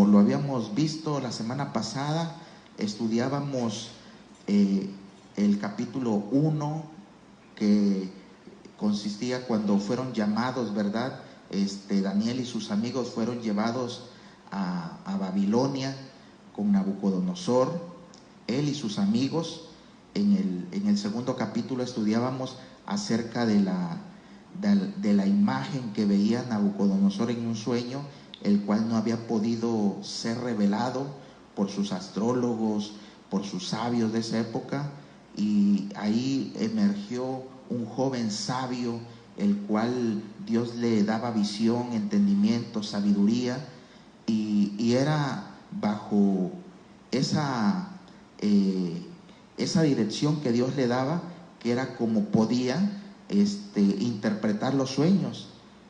como lo habíamos visto la semana pasada, estudiábamos el capítulo 1, que consistía cuando fueron llamados, ¿verdad? Daniel y sus amigos fueron llevados a Babilonia con Nabucodonosor, él y sus amigos. En el segundo capítulo estudiábamos acerca de la imagen que veía Nabucodonosor en un sueño, el cual no había podido ser revelado por sus astrólogos, por sus sabios de esa época, y ahí emergió un joven sabio, el cual Dios le daba visión, entendimiento, sabiduría, y era bajo esa dirección que Dios le daba, que era como podía interpretar los sueños.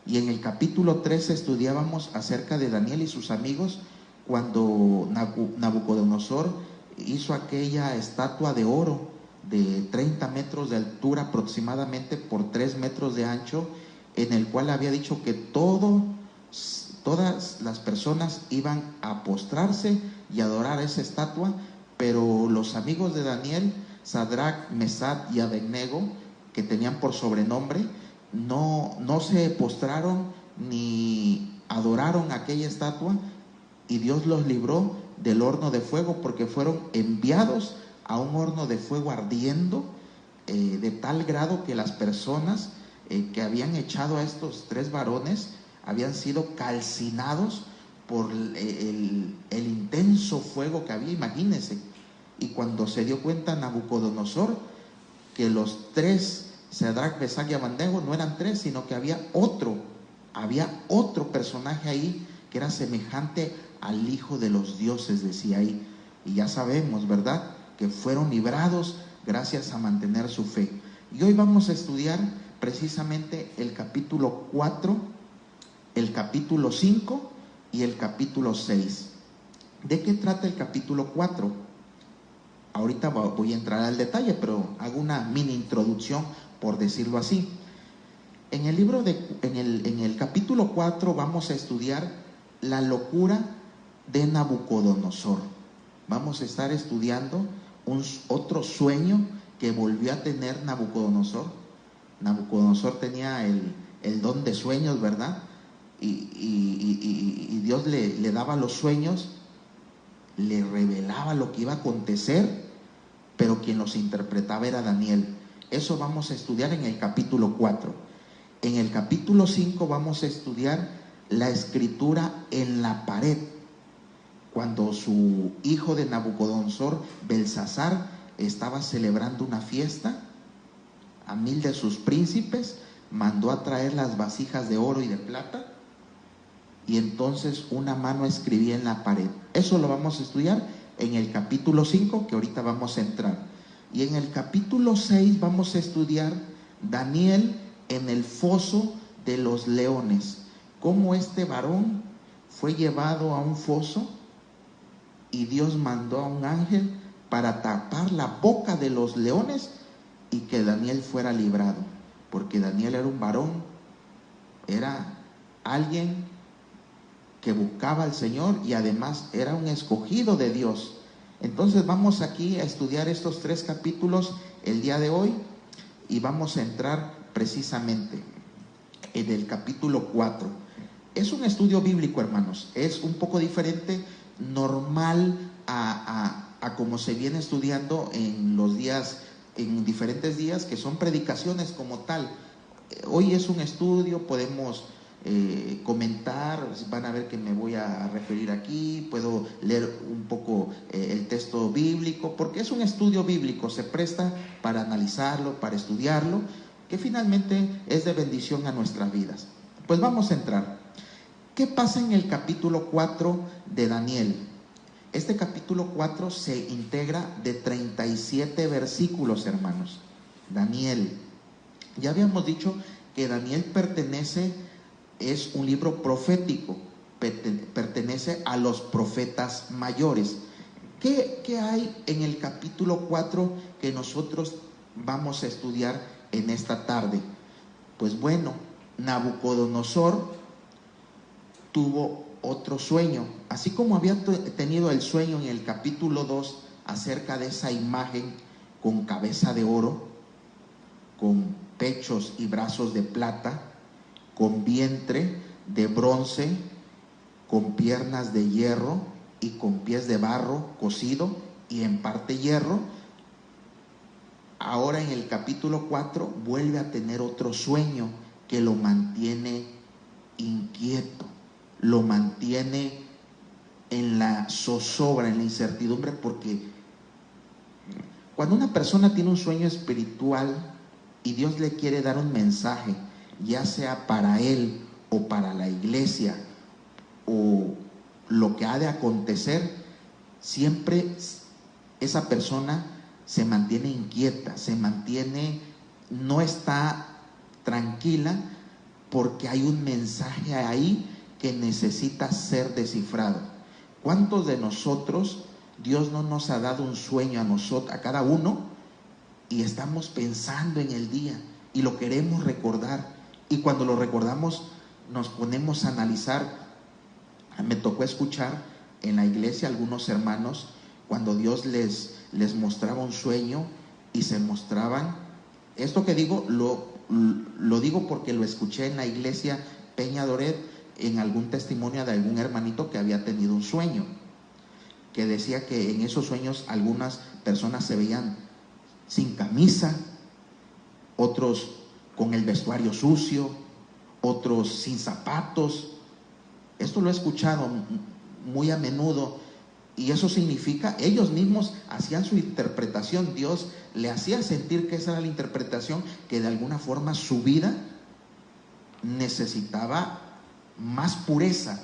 Y en el capítulo 13 estudiábamos acerca de Daniel y sus amigos, cuando Nabucodonosor hizo aquella estatua de oro de 30 metros de altura aproximadamente por 3 metros de ancho, en el cual había dicho que todas las personas iban a postrarse y adorar esa estatua, pero los amigos de Daniel, Sadrach, Mesach y Abednego, que tenían por sobrenombre, no se postraron ni adoraron aquella estatua, y Dios los libró del horno de fuego, porque fueron enviados a un horno de fuego ardiendo, de tal grado que las personas que habían echado a estos 3 varones habían sido calcinados por el intenso fuego que había, imagínense. Y cuando se dio cuenta Nabucodonosor que los 3, Sadrach, Mesach y Abednego, no eran 3, sino que había otro personaje ahí que era semejante al Hijo de los dioses, decía ahí. Y ya sabemos, ¿verdad?, que fueron librados gracias a mantener su fe. Y hoy vamos a estudiar precisamente el capítulo 4, el capítulo 5 y el capítulo 6. ¿De qué trata el capítulo 4? Ahorita voy a entrar al detalle, pero hago una mini introducción, por decirlo así. En el capítulo 4 vamos a estudiar la locura de Nabucodonosor. Vamos a estar estudiando otro sueño que volvió a tener Nabucodonosor. Nabucodonosor tenía el don de sueños, ¿verdad? Y Dios le daba los sueños, le revelaba lo que iba a acontecer, pero quien los interpretaba era Daniel. Eso vamos a estudiar en el capítulo 4. En el capítulo 5 vamos a estudiar la escritura en la pared, cuando su hijo de Nabucodonosor, Belsasar, estaba celebrando una fiesta. A 1000 de sus príncipes mandó a traer las vasijas de oro y de plata, y entonces una mano escribía en la pared. Eso lo vamos a estudiar en el capítulo 5, que ahorita vamos a entrar. Y en el capítulo 6 vamos a estudiar Daniel en el foso de los leones, cómo este varón fue llevado a un foso y Dios mandó a un ángel para tapar la boca de los leones y que Daniel fuera librado, porque Daniel era un varón, era alguien que buscaba al Señor y además era un escogido de Dios. Entonces vamos aquí a estudiar estos 3 capítulos el día de hoy, y vamos a entrar precisamente en el capítulo 4. Es un estudio bíblico, hermanos, es un poco diferente, normal a como se viene estudiando en los días, en diferentes días, que son predicaciones como tal. Hoy es un estudio, podemos comentar, van a ver que me voy a referir aquí, puedo leer un poco el texto bíblico, porque es un estudio bíblico, se presta para analizarlo, para estudiarlo, que finalmente es de bendición a nuestras vidas. Pues vamos a entrar. ¿Qué pasa en el capítulo 4 de Daniel? Este capítulo 4 se integra de 37 versículos, hermanos. Daniel, ya habíamos dicho que Daniel es un libro profético, pertenece a los profetas mayores. ¿Qué hay en el capítulo 4 que nosotros vamos a estudiar en esta tarde? Pues bueno, Nabucodonosor tuvo otro sueño, así como había tenido el sueño en el capítulo 2 acerca de esa imagen con cabeza de oro, con pechos y brazos de plata, con vientre de bronce, con piernas de hierro y con pies de barro cocido y en parte hierro. Ahora en el capítulo 4 vuelve a tener otro sueño que lo mantiene inquieto, lo mantiene en la zozobra, en la incertidumbre, porque cuando una persona tiene un sueño espiritual y Dios le quiere dar un mensaje, ya sea para él o para la iglesia o lo que ha de acontecer, siempre esa persona se mantiene inquieta, no está tranquila, porque hay un mensaje ahí que necesita ser descifrado. ¿Cuántos de nosotros Dios no nos ha dado un sueño a cada uno, y estamos pensando en el día y lo queremos recordar, y cuando lo recordamos nos ponemos a analizar? Me tocó escuchar en la iglesia algunos hermanos cuando Dios les mostraba un sueño y se mostraban. Esto que digo lo digo porque lo escuché en la iglesia Peña Doret, en algún testimonio de algún hermanito que había tenido un sueño, que decía que en esos sueños algunas personas se veían sin camisa, otros con el vestuario sucio, otros sin zapatos. Esto lo he escuchado muy a menudo, y eso significa, ellos mismos hacían su interpretación. Dios le hacía sentir que esa era la interpretación, que de alguna forma su vida necesitaba más pureza,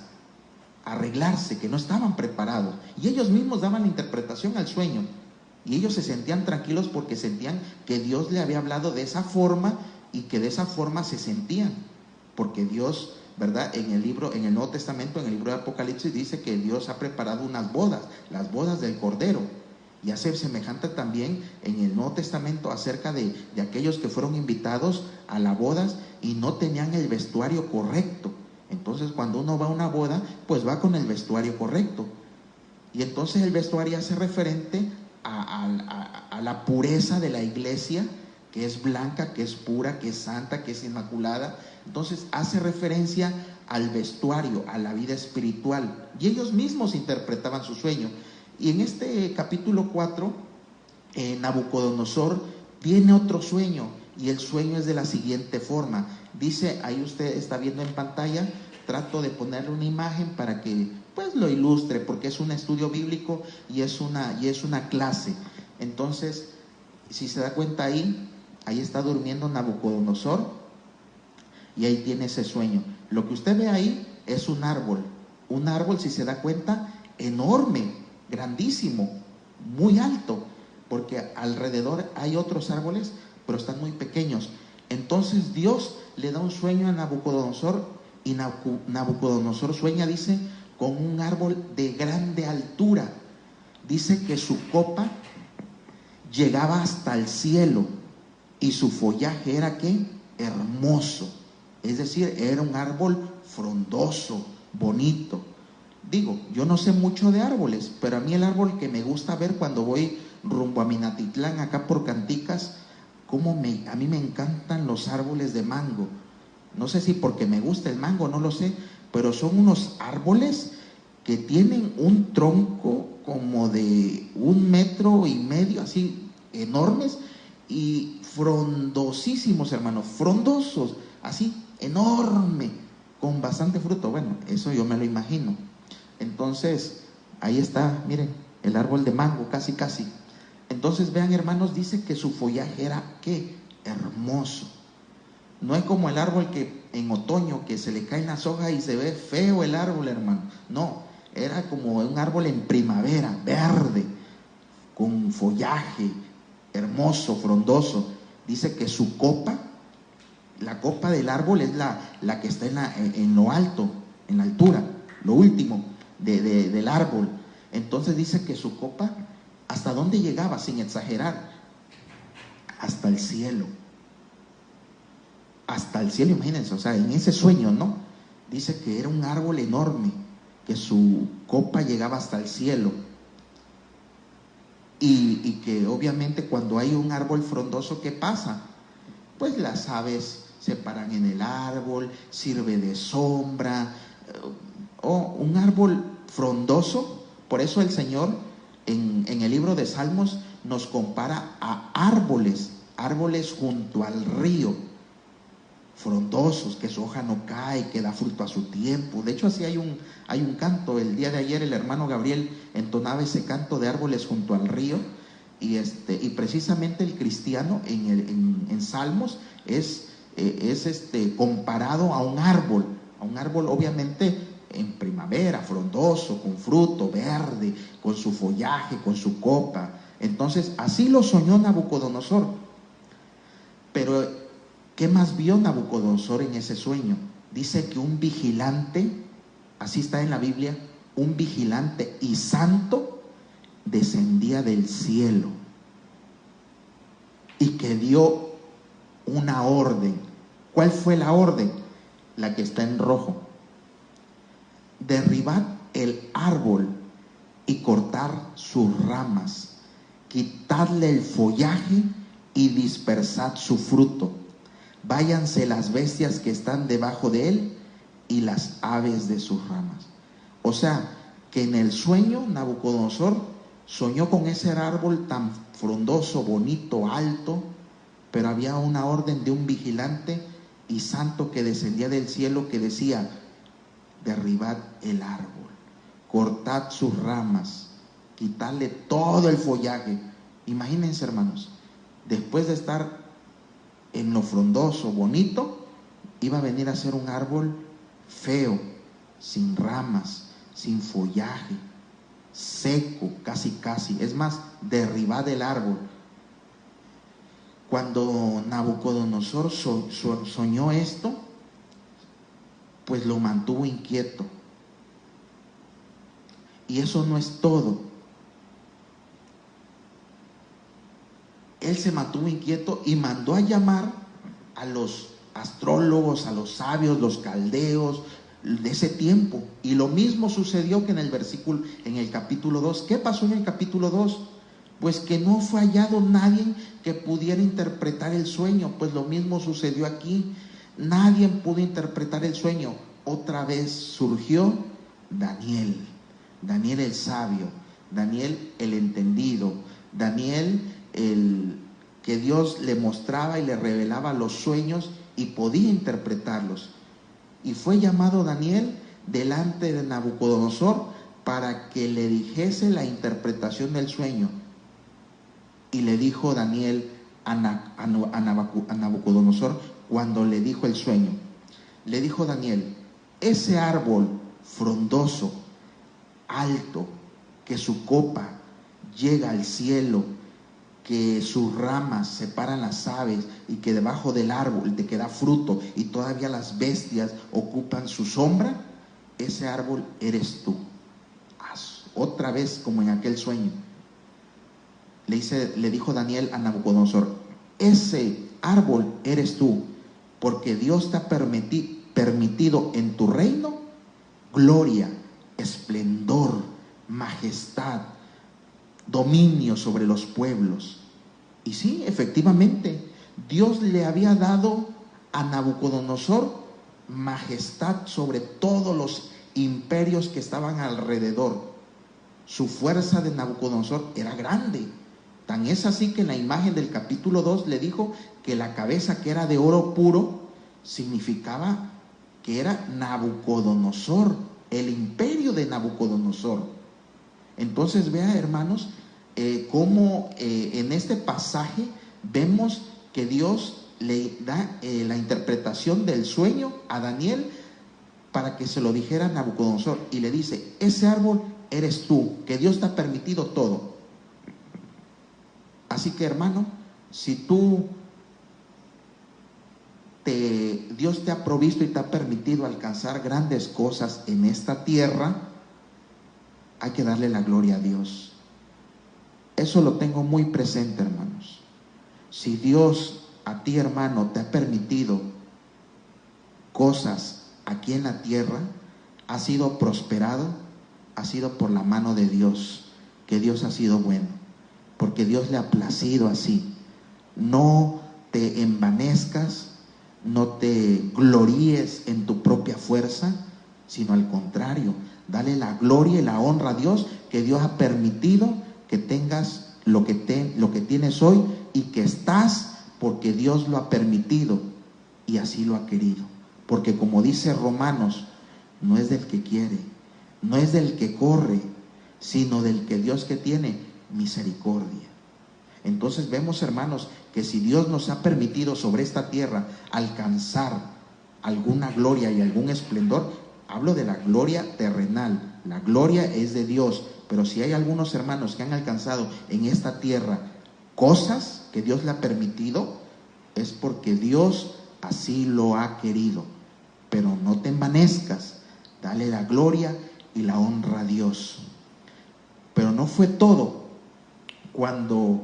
arreglarse, que no estaban preparados, y ellos mismos daban la interpretación al sueño, y ellos se sentían tranquilos porque sentían que Dios le había hablado de esa forma, y que de esa forma se sentían, porque Dios, ¿verdad? En el Nuevo Testamento, en el libro de Apocalipsis, dice que Dios ha preparado unas bodas, las bodas del Cordero, y hace semejante también en el Nuevo Testamento acerca de aquellos que fueron invitados a las bodas y no tenían el vestuario correcto. Entonces, cuando uno va a una boda, pues va con el vestuario correcto, y entonces el vestuario hace referente a la pureza de la iglesia, que es blanca, que es pura, que es santa, que es inmaculada. Entonces hace referencia al vestuario, a la vida espiritual, y ellos mismos interpretaban su sueño. Y en este capítulo 4, Nabucodonosor tiene otro sueño, y el sueño es de la siguiente forma. Dice, ahí usted está viendo en pantalla, trato de ponerle una imagen para que pues lo ilustre, porque es un estudio bíblico y es una clase. Entonces, si se da cuenta, ahí está durmiendo Nabucodonosor, y ahí tiene ese sueño. Lo que usted ve ahí es un árbol, si se da cuenta, enorme, grandísimo, muy alto, porque alrededor hay otros árboles, pero están muy pequeños. Entonces Dios le da un sueño a Nabucodonosor, y Nabucodonosor sueña, dice, con un árbol de grande altura. Dice que su copa llegaba hasta el cielo, y su follaje era ¿qué? Hermoso. Es decir, era un árbol frondoso, bonito. Digo, yo no sé mucho de árboles, pero a mí el árbol que me gusta ver cuando voy rumbo a Minatitlán, acá por Canticas, a mí me encantan los árboles de mango. No sé si porque me gusta el mango, no lo sé, pero son unos árboles que tienen un tronco como de 1,5 metros, así enormes, y frondosísimos, hermanos, frondosos, así, enorme, con bastante fruto. Bueno, eso yo me lo imagino. Entonces, ahí está, miren, el árbol de mango, casi. Entonces, vean, hermanos, dice que su follaje era, ¿qué? Hermoso. No es como el árbol que en otoño, que se le caen las hojas y se ve feo el árbol, hermano. No, era como un árbol en primavera, verde, con follaje hermoso, frondoso. Dice que su copa, la copa del árbol, es la que está en lo alto, en la altura, lo último del árbol. Entonces dice que su copa, ¿hasta dónde llegaba? Sin exagerar, hasta el cielo. Hasta el cielo, imagínense, o sea, en ese sueño, ¿no? Dice que era un árbol enorme. que su copa llegaba hasta el cielo. Y que obviamente cuando hay un árbol frondoso, ¿qué pasa? Pues las aves se paran en el árbol, sirve de sombra, o un árbol frondoso. Por eso el Señor en el libro de Salmos nos compara a árboles junto al río, frondosos, que su hoja no cae, que da fruto a su tiempo. De hecho, así hay un canto. El día de ayer el hermano Gabriel entonaba ese canto de árboles junto al río, y precisamente el cristiano en Salmos es comparado a un árbol obviamente en primavera, frondoso, con fruto verde, con su follaje, con su copa. Entonces, así lo soñó Nabucodonosor. Pero, ¿qué más vio Nabucodonosor en ese sueño? Dice que un vigilante, así está en la Biblia, un vigilante y santo descendía del cielo y que dio una orden. ¿Cuál fue la orden? La que está en rojo. Derribad el árbol y cortar sus ramas, quitadle el follaje y dispersad su fruto. Váyanse las bestias que están debajo de él y las aves de sus ramas. O sea, que en el sueño Nabucodonosor soñó con ese árbol tan frondoso, bonito, alto, pero había una orden de un vigilante y santo que descendía del cielo que decía: derribad el árbol, cortad sus ramas, quitadle todo el follaje. Imagínense, hermanos, después de estar en lo frondoso, bonito, iba a venir a ser un árbol feo, sin ramas, sin follaje, seco, casi. Es más, derribad el árbol. Cuando Nabucodonosor soñó esto, pues lo mantuvo inquieto. Y eso no es todo. Él se mantuvo inquieto y mandó a llamar a los astrólogos, a los sabios, los caldeos de ese tiempo. Y lo mismo sucedió que en el capítulo 2. ¿Qué pasó en el capítulo 2? Pues que no fue hallado nadie que pudiera interpretar el sueño. Pues lo mismo sucedió aquí. Nadie pudo interpretar el sueño. Otra vez surgió Daniel el sabio, Daniel el entendido, Daniel el que Dios le mostraba y le revelaba los sueños y podía interpretarlos. Y fue llamado Daniel delante de Nabucodonosor para que le dijese la interpretación del sueño. Y le dijo Daniel a Nabucodonosor cuando le dijo el sueño. Le dijo Daniel: ese árbol frondoso, alto, que su copa llega al cielo, que sus ramas separan las aves y que debajo del árbol te queda fruto y todavía las bestias ocupan su sombra, ese árbol eres tú. Otra vez como en aquel sueño. Le dijo Daniel a Nabucodonosor: ese árbol eres tú, porque Dios te ha permitido en tu reino gloria, esplendor, majestad, dominio sobre los pueblos. Y sí, efectivamente, Dios le había dado a Nabucodonosor majestad sobre todos los imperios que estaban alrededor. Su fuerza de Nabucodonosor era grande. Tan es así que en la imagen del capítulo 2 le dijo que la cabeza, que era de oro puro, significaba que era Nabucodonosor, el imperio de Nabucodonosor. Entonces vea, hermanos, cómo en este pasaje vemos que Dios le da la interpretación del sueño a Daniel para que se lo dijera a Nabucodonosor, y le dice: ese árbol eres tú, que Dios te ha permitido todo. Así que, hermano, si Dios te ha provisto y te ha permitido alcanzar grandes cosas en esta tierra, hay que darle la gloria a Dios. Eso lo tengo muy presente, hermanos. Si Dios a ti, hermano, te ha permitido cosas aquí en la tierra, has sido prosperado, ha sido por la mano de Dios, que Dios ha sido bueno, porque Dios le ha placido así. No te envanezcas, no te gloríes en tu propia fuerza, sino al contrario, dale la gloria y la honra a Dios, que Dios ha permitido que tengas lo que tienes hoy, y que estás porque Dios lo ha permitido y así lo ha querido. Porque como dice Romanos, no es del que quiere, no es del que corre, sino del que Dios que tiene misericordia. Entonces vemos, hermanos, que si Dios nos ha permitido sobre esta tierra alcanzar alguna gloria y algún esplendor, hablo de la gloria terrenal, la gloria es de Dios, pero si hay algunos hermanos que han alcanzado en esta tierra cosas que Dios le ha permitido, es porque Dios así lo ha querido. Pero no te envanezcas, dale la gloria y la honra a Dios. Pero no fue todo. Cuando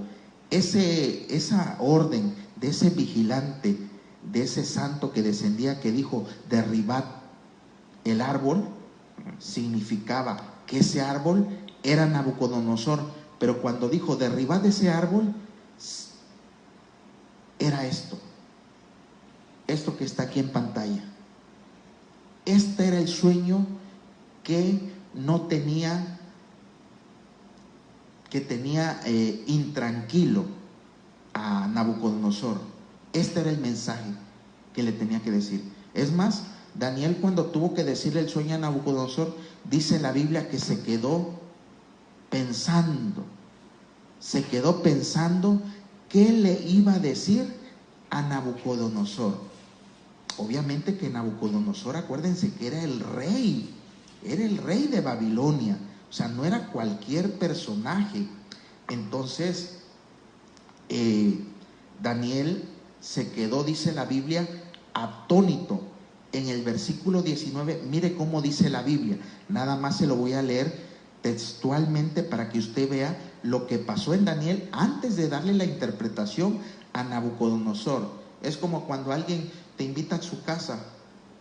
esa orden de ese vigilante, de ese santo que descendía, que dijo derribad el árbol, significaba que ese árbol era Nabucodonosor. Pero cuando dijo derribad ese árbol, era esto que está aquí en pantalla. Este era el sueño que tenía intranquilo a Nabucodonosor. Este era el mensaje que le tenía que decir. Es más, Daniel, cuando tuvo que decirle el sueño a Nabucodonosor, dice la Biblia que se quedó pensando qué le iba a decir a Nabucodonosor. Obviamente que Nabucodonosor, acuérdense que era el rey de Babilonia, o sea, no era cualquier personaje. Entonces Daniel se quedó, dice la Biblia, atónito. En el versículo 19, mire cómo dice la Biblia, nada más se lo voy a leer textualmente para que usted vea lo que pasó en Daniel antes de darle la interpretación a Nabucodonosor. Es como cuando alguien te invita a su casa,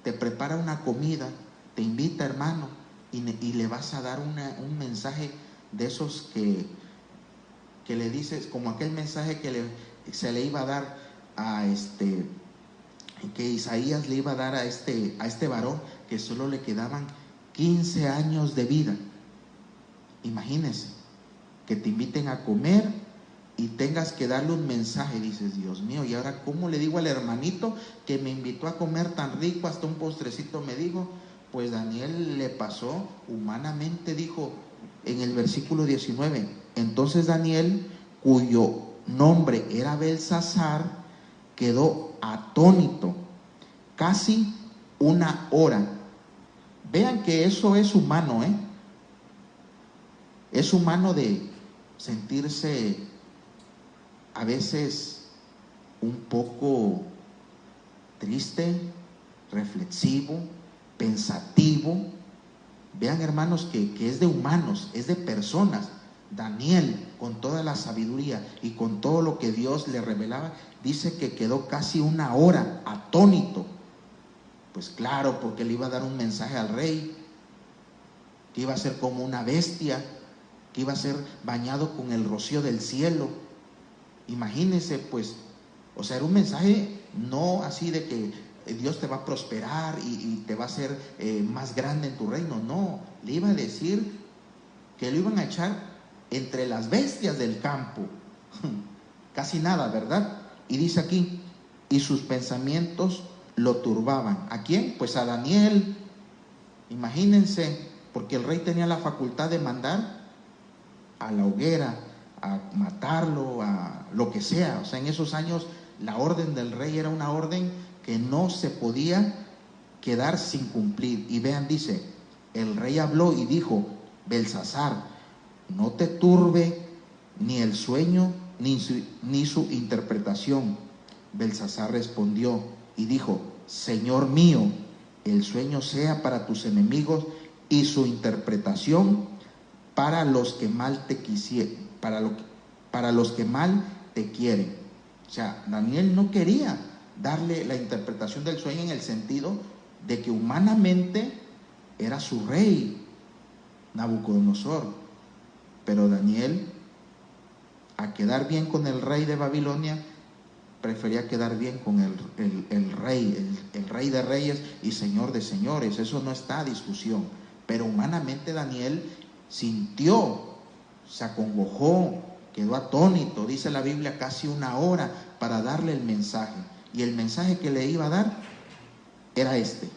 te prepara una comida, te invita, hermano, y le vas a dar un mensaje de esos que le dices, como aquel mensaje que se le iba a dar que Isaías le iba a dar a este varón, que solo le quedaban 15 años de vida. Imagínense que te inviten a comer y tengas que darle un mensaje. Dices, Dios mío, ¿y ahora cómo le digo al hermanito que me invitó a comer tan rico, hasta un postrecito me dijo? Pues Daniel le pasó humanamente, dijo en el versículo 19. Entonces Daniel, cuyo nombre era Belsasar, quedó atónito casi una hora. Vean que eso es humano, es humano de sentirse a veces un poco triste, reflexivo, pensativo. Vean, hermanos, que es de humanos, es de personas. Daniel, con toda la sabiduría y con todo lo que Dios le revelaba, dice que quedó casi una hora atónito. Pues claro, porque le iba a dar un mensaje al rey, que iba a ser como una bestia, que iba a ser bañado con el rocío del cielo. Imagínense, pues, o sea, era un mensaje no así de que Dios te va a prosperar y te va a hacer más grande en tu reino. No, le iba a decir que lo iban a echar entre las bestias del campo. Casi nada, ¿verdad? Y dice aquí, y sus pensamientos lo turbaban. ¿A quién? Pues a Daniel. Imagínense, porque el rey tenía la facultad de mandar a la hoguera, a matarlo, a lo que sea. O sea, en esos años la orden del rey era una orden que no se podía quedar sin cumplir. Y vean, dice, el rey habló y dijo, Belsasar, no te turbe ni el sueño ni su interpretación. Belsasar respondió y dijo, Señor mío, el sueño sea para tus enemigos y su interpretación para los que mal te quisieran, para los que mal te quieren. O sea, Daniel no quería darle la interpretación del sueño en el sentido de que humanamente era su rey, Nabucodonosor. Pero Daniel, a quedar bien con el rey de Babilonia, prefería quedar bien con el rey de reyes y señor de señores. Eso no está a discusión. Pero humanamente Daniel sintió, se acongojó, quedó atónito, dice la Biblia, casi una hora para darle el mensaje. Y el mensaje que le iba a dar era este: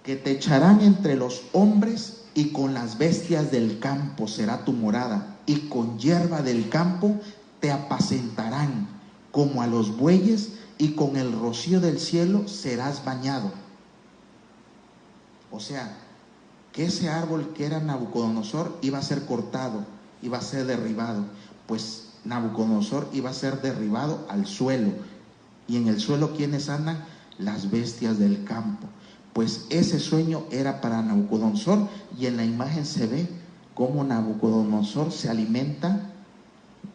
que te echarán entre los hombres, y con las bestias del campo será tu morada, y con hierba del campo te apacentarán, como a los bueyes, y con el rocío del cielo serás bañado. O sea, que ese árbol que era Nabucodonosor iba a ser cortado, iba a ser derribado. Pues Nabucodonosor iba a ser derribado al suelo. Y en el suelo, ¿quiénes andan? Las bestias del campo. Pues ese sueño era para Nabucodonosor, y en la imagen se ve cómo Nabucodonosor se alimenta,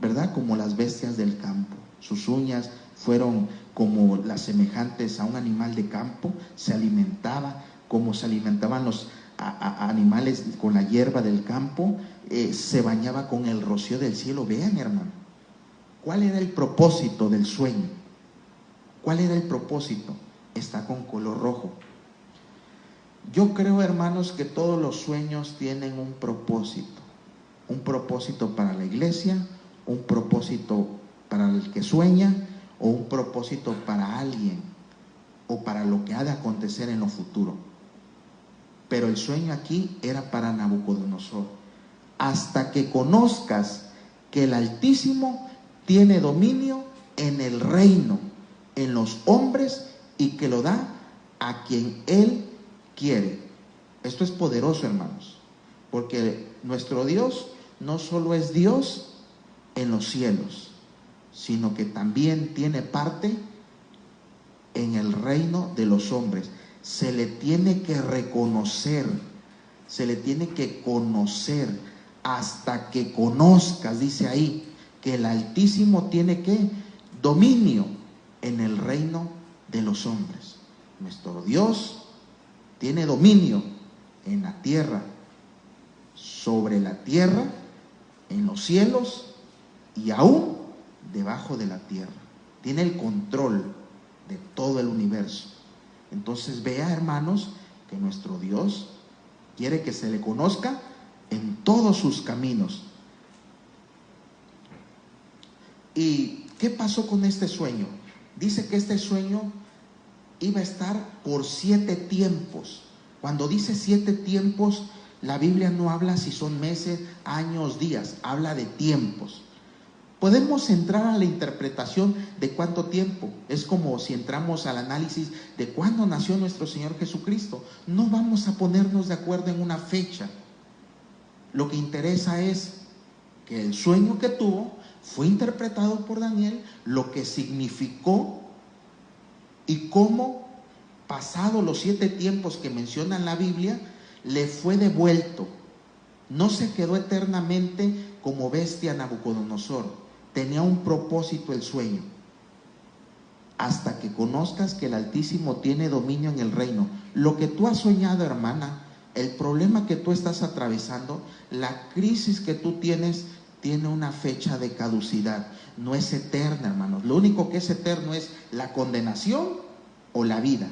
¿verdad? Como las bestias del campo. Sus uñas fueron como las semejantes a un animal de campo, se alimentaba como se alimentaban los animales con la hierba del campo, se bañaba con el rocío del cielo. Vean, hermano, ¿cuál era el propósito del sueño? ¿Cuál era el propósito? Está con color rojo. Yo creo, hermanos, que todos los sueños tienen un propósito para la iglesia, un propósito para el que sueña, o un propósito para alguien, o para lo que ha de acontecer en lo futuro. Pero el sueño aquí era para Nabucodonosor. Hasta que conozcas que el Altísimo tiene dominio en el reino, en los hombres, y que lo da a quien Él quiere. Esto es poderoso, hermanos, porque nuestro Dios no solo es Dios en los cielos, sino que también tiene parte en el reino de los hombres. Se le tiene que reconocer, se le tiene que conocer, hasta que conozcas, dice ahí, que el Altísimo tiene ¿qué? Dominio en el reino de los hombres. Nuestro Dios tiene dominio en la tierra, sobre la tierra, en los cielos y aún debajo de la tierra. Tiene el control de todo el universo. Entonces vea, hermanos, que nuestro Dios quiere que se le conozca en todos sus caminos. ¿Y qué pasó con este sueño? Dice que este sueño iba a estar por 7 tiempos. Cuando dice 7 tiempos, la Biblia no habla si son meses, años, días, habla de tiempos. Podemos entrar a la interpretación de cuánto tiempo. Es como si entramos al análisis de cuándo nació nuestro Señor Jesucristo. No vamos a ponernos de acuerdo en una fecha. Lo que interesa es que el sueño que tuvo fue interpretado por Daniel, lo que significó y cómo, pasado los 7 tiempos que menciona la Biblia, le fue devuelto. No se quedó eternamente como bestia Nabucodonosor. Tenía un propósito el sueño. Hasta que conozcas que el Altísimo tiene dominio en el reino. Lo que tú has soñado, hermana, el problema que tú estás atravesando, la crisis que tú tienes, tiene una fecha de caducidad. No es eterna, hermanos. Lo único que es eterno es la condenación o la vida.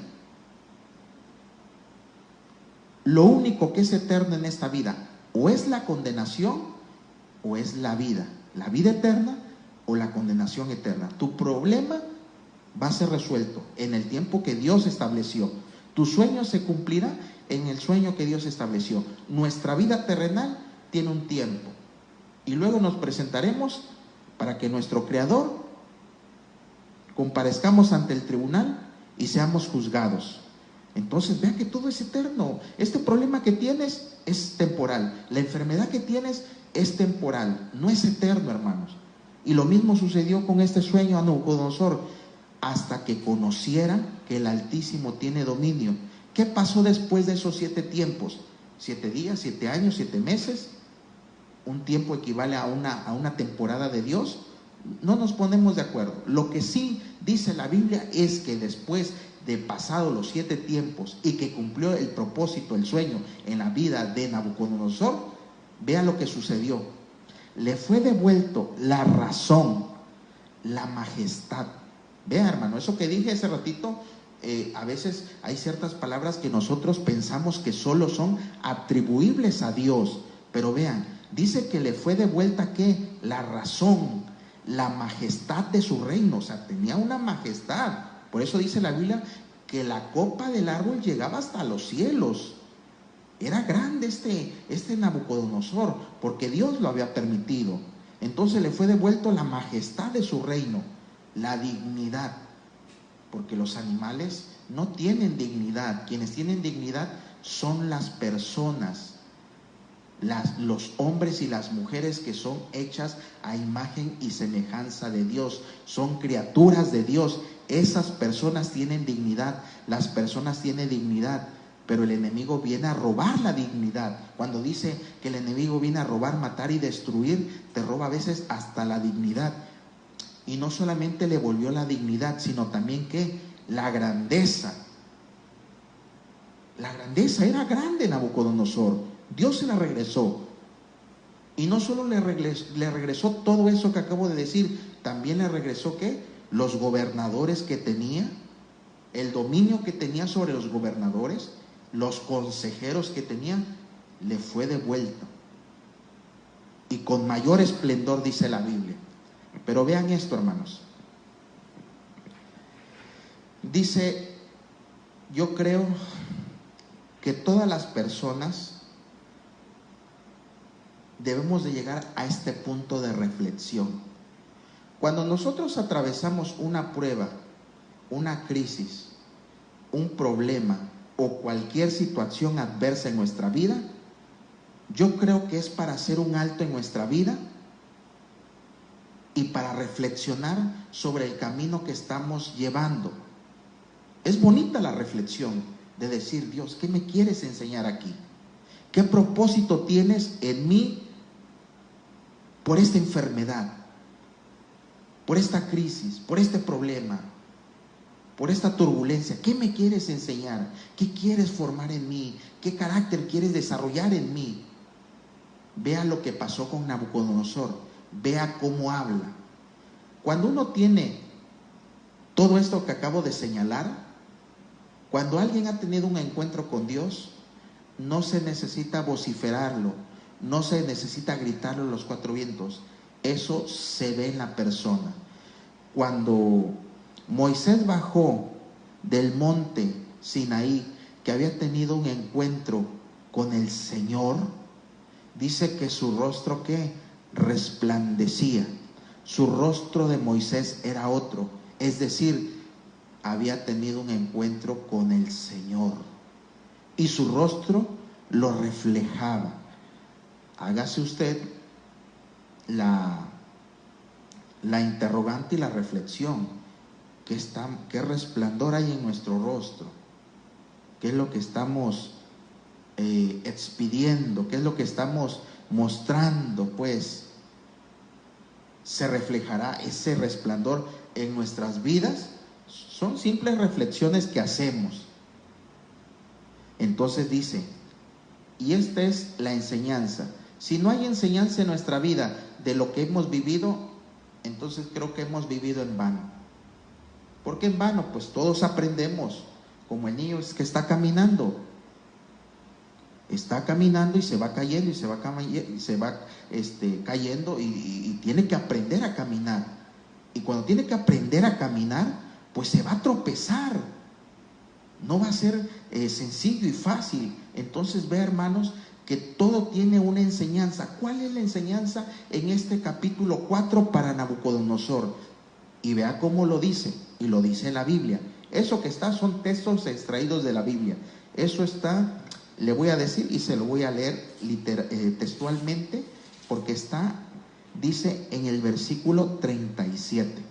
Lo único que es eterno en esta vida, o es la condenación o es la vida eterna o la condenación eterna. Tu problema va a ser resuelto en el tiempo que Dios estableció. Tu sueño se cumplirá en el sueño que Dios estableció. Nuestra vida terrenal tiene un tiempo, y luego nos presentaremos para que nuestro Creador comparezcamos ante el tribunal y seamos juzgados. Entonces vea que todo es eterno. Este problema que tienes es temporal. La enfermedad que tienes es temporal, no es eterno, hermanos. Y lo mismo sucedió con este sueño a Nabucodonosor, hasta que conociera que el Altísimo tiene dominio. ¿Qué pasó después de esos 7 tiempos? 7 días, 7 años, 7 meses. Un tiempo equivale a una temporada de Dios. No nos ponemos de acuerdo. Lo que sí dice la Biblia es que después de pasado los 7 tiempos y que cumplió el propósito, el sueño en la vida de Nabucodonosor, vea lo que sucedió. Le fue devuelto la razón, la majestad. Vea, hermano, eso que dije hace ratito, a veces hay ciertas palabras que nosotros pensamos que solo son atribuibles a Dios, pero vean, dice que le fue devuelta ¿qué? La razón, la majestad de su reino. O sea, tenía una majestad. Por eso dice la Biblia que la copa del árbol llegaba hasta los cielos. Era grande este Nabucodonosor, porque Dios lo había permitido. Entonces le fue devuelto la majestad de su reino, la dignidad, porque los animales no tienen dignidad. Quienes tienen dignidad son las personas, los hombres y las mujeres que son hechas a imagen y semejanza de Dios, son criaturas de Dios. Esas personas tienen dignidad, las personas tienen dignidad, pero el enemigo viene a robar la dignidad. Cuando dice que el enemigo viene a robar, matar y destruir, te roba a veces hasta la dignidad. Y no solamente le volvió la dignidad, sino también ¿qué? La grandeza. La grandeza era grande Nabucodonosor. Dios se la regresó. Y no solo le regresó todo eso que acabo de decir, también le regresó ¿qué? Los gobernadores que tenía, el dominio que tenía sobre los gobernadores, los consejeros que tenía, le fue devuelto. Y con mayor esplendor, dice la Biblia. Pero vean esto, hermanos. Dice, yo creo que todas las personas debemos de llegar a este punto de reflexión. Cuando nosotros atravesamos una prueba, una crisis, un problema o cualquier situación adversa en nuestra vida, yo creo que es para hacer un alto en nuestra vida y para reflexionar sobre el camino que estamos llevando. Es bonita la reflexión de decir, Dios, ¿qué me quieres enseñar aquí? ¿Qué propósito tienes en mí por esta enfermedad, por esta crisis, por este problema, por esta turbulencia? ¿Qué me quieres enseñar? ¿Qué quieres formar en mí? ¿Qué carácter quieres desarrollar en mí? Vea lo que pasó con Nabucodonosor. Vea cómo habla. Cuando uno tiene todo esto que acabo de señalar, cuando alguien ha tenido un encuentro con Dios, no se necesita vociferarlo, no se necesita gritarlo en los 4 vientos. Eso se ve en la persona. Cuando Moisés bajó del monte Sinaí, que había tenido un encuentro con el Señor, dice que su rostro ¿qué? Resplandecía. Su rostro de Moisés era otro, es decir, había tenido un encuentro con el Señor y su rostro lo reflejaba. Hágase usted la interrogante y la reflexión. ¿Qué resplandor hay en nuestro rostro? ¿Qué es lo que estamos expidiendo? ¿Qué es lo que estamos mostrando? Pues se reflejará ese resplandor en nuestras vidas. Son simples reflexiones que hacemos. Entonces dice, y esta es la enseñanza. Si no hay enseñanza en nuestra vida de lo que hemos vivido, entonces creo que hemos vivido en vano. ¿Por qué en vano? Pues todos aprendemos, como el niño que está caminando. Está caminando y se va cayendo y se va cayendo y tiene que aprender a caminar. Y cuando tiene que aprender a caminar, pues se va a tropezar. No va a ser sencillo y fácil. Entonces ve, hermanos, que todo tiene una enseñanza. ¿Cuál es la enseñanza en este capítulo 4 para Nabucodonosor? Y vea cómo lo dice, y lo dice en la Biblia. Eso que está son textos extraídos de la Biblia. Eso está, le voy a decir y se lo voy a leer textualmente, porque está, dice en el versículo 37.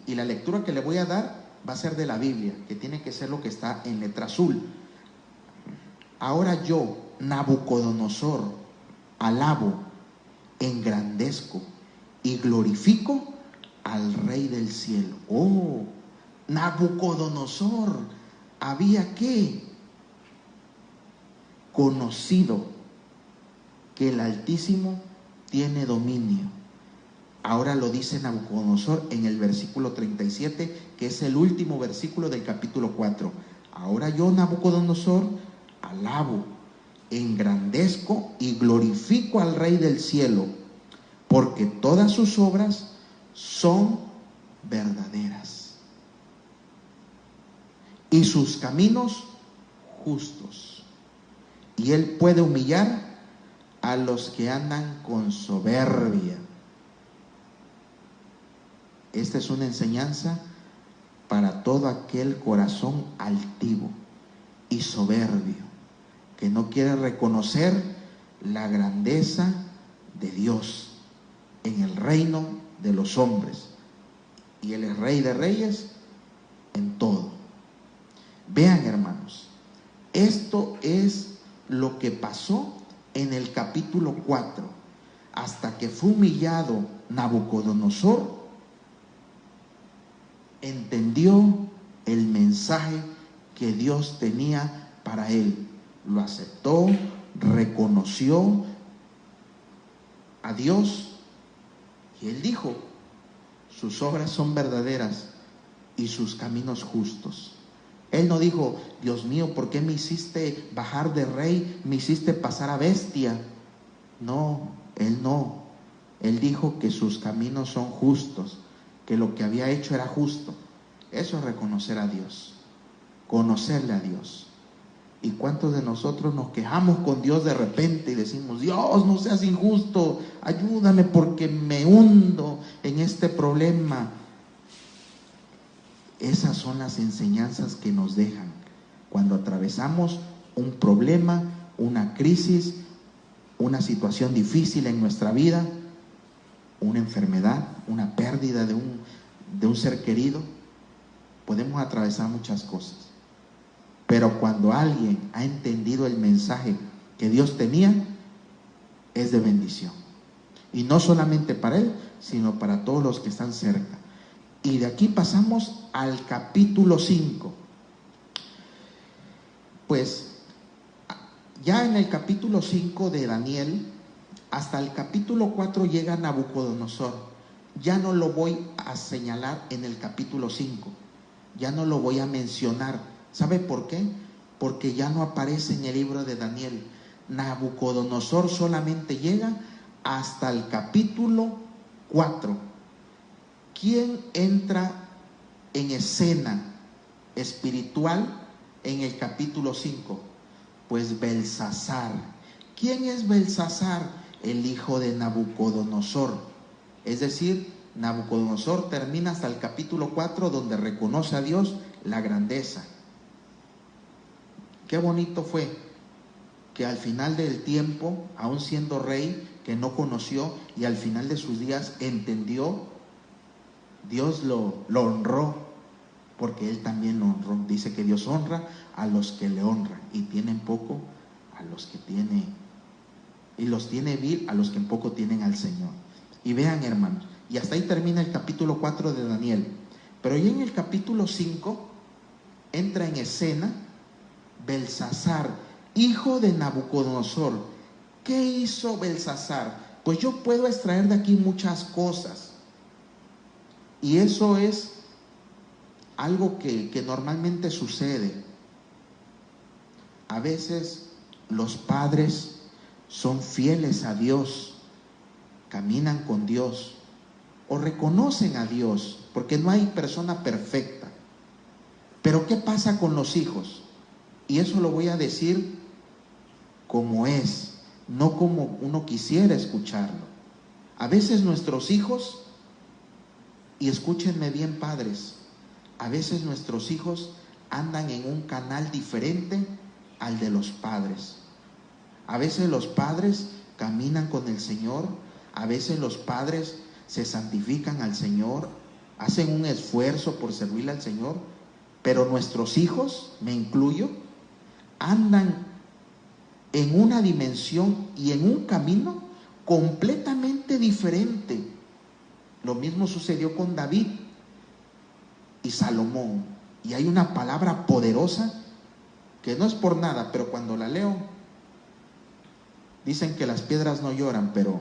Y la lectura que le voy a dar va a ser de la Biblia, que tiene que ser lo que está en letra azul. Ahora yo, Nabucodonosor, alabo, engrandezco y glorifico al Rey del cielo. Oh, Nabucodonosor había ¿qué? Conocido que el Altísimo tiene dominio. Ahora lo dice Nabucodonosor en el versículo 37, que es el último versículo del capítulo 4. Ahora yo, Nabucodonosor, alabo, engrandezco y glorifico al Rey del cielo, porque todas sus obras son verdaderas y sus caminos justos. Y él puede humillar a los que andan con soberbia. Esta es una enseñanza para todo aquel corazón altivo y soberbio, que no quiere reconocer la grandeza de Dios en el reino de los hombres. Y Él es Rey de Reyes en todo. Vean, hermanos, esto es lo que pasó en el capítulo 4, hasta que fue humillado Nabucodonosor. Entendió el mensaje que Dios tenía para él, lo aceptó, reconoció a Dios, y él dijo: sus obras son verdaderas y sus caminos justos. Él no dijo: Dios mío, ¿por qué me hiciste bajar de rey? Me hiciste pasar a bestia. No, él no. Él dijo que sus caminos son justos, que lo que había hecho era justo. Eso es reconocer a Dios, conocerle a Dios. ¿Y cuántos de nosotros nos quejamos con Dios de repente y decimos: Dios, no seas injusto, ayúdame porque me hundo en este problema? Esas son las enseñanzas que nos dejan cuando atravesamos un problema, una crisis, una situación difícil en nuestra vida, una enfermedad, una pérdida de un ser querido. Podemos atravesar muchas cosas, pero cuando alguien ha entendido el mensaje que Dios tenía, es de bendición, y no solamente para él, sino para todos los que están cerca. Y de aquí pasamos al capítulo 5. Pues ya en el capítulo 5 de Daniel, hasta el capítulo 4 llega Nabucodonosor. Ya no lo voy a señalar en el capítulo 5, ya no lo voy a mencionar. ¿Sabe por qué? Porque ya no aparece en el libro de Daniel. Nabucodonosor solamente llega hasta el capítulo 4. ¿Quién entra en escena espiritual en el capítulo 5? Pues Belsasar. ¿Quién es Belsasar? El hijo de Nabucodonosor. Es decir, Nabucodonosor termina hasta el capítulo 4, donde reconoce a Dios la grandeza. Qué bonito fue que al final del tiempo, aún siendo rey, que no conoció, y al final de sus días entendió, Dios lo honró, porque él también lo honró. Dice que Dios honra a los que le honran, y tienen poco a los que tiene, y los tiene vil a los que en poco tienen al Señor. Y vean, hermanos, y hasta ahí termina el capítulo 4 de Daniel. Pero ya en el capítulo 5 entra en escena Belsasar, hijo de Nabucodonosor. ¿Qué hizo Belsasar? Pues yo puedo extraer de aquí muchas cosas, y eso es algo que normalmente sucede. A veces los padres son fieles a Dios, caminan con Dios o reconocen a Dios, porque no hay persona perfecta. Pero ¿qué pasa con los hijos? Y eso lo voy a decir como es, no como uno quisiera escucharlo. A veces nuestros hijos, y escúchenme bien, padres, a veces nuestros hijos andan en un canal diferente al de los padres. A veces los padres caminan con el Señor, a veces los padres se santifican al Señor, hacen un esfuerzo por servirle al Señor, pero nuestros hijos, me incluyo, andan en una dimensión y en un camino completamente diferente. Lo mismo sucedió con David. y Salomón. Y hay una palabra poderosa que no es por nada, pero cuando la leo, dicen que las piedras no lloran, pero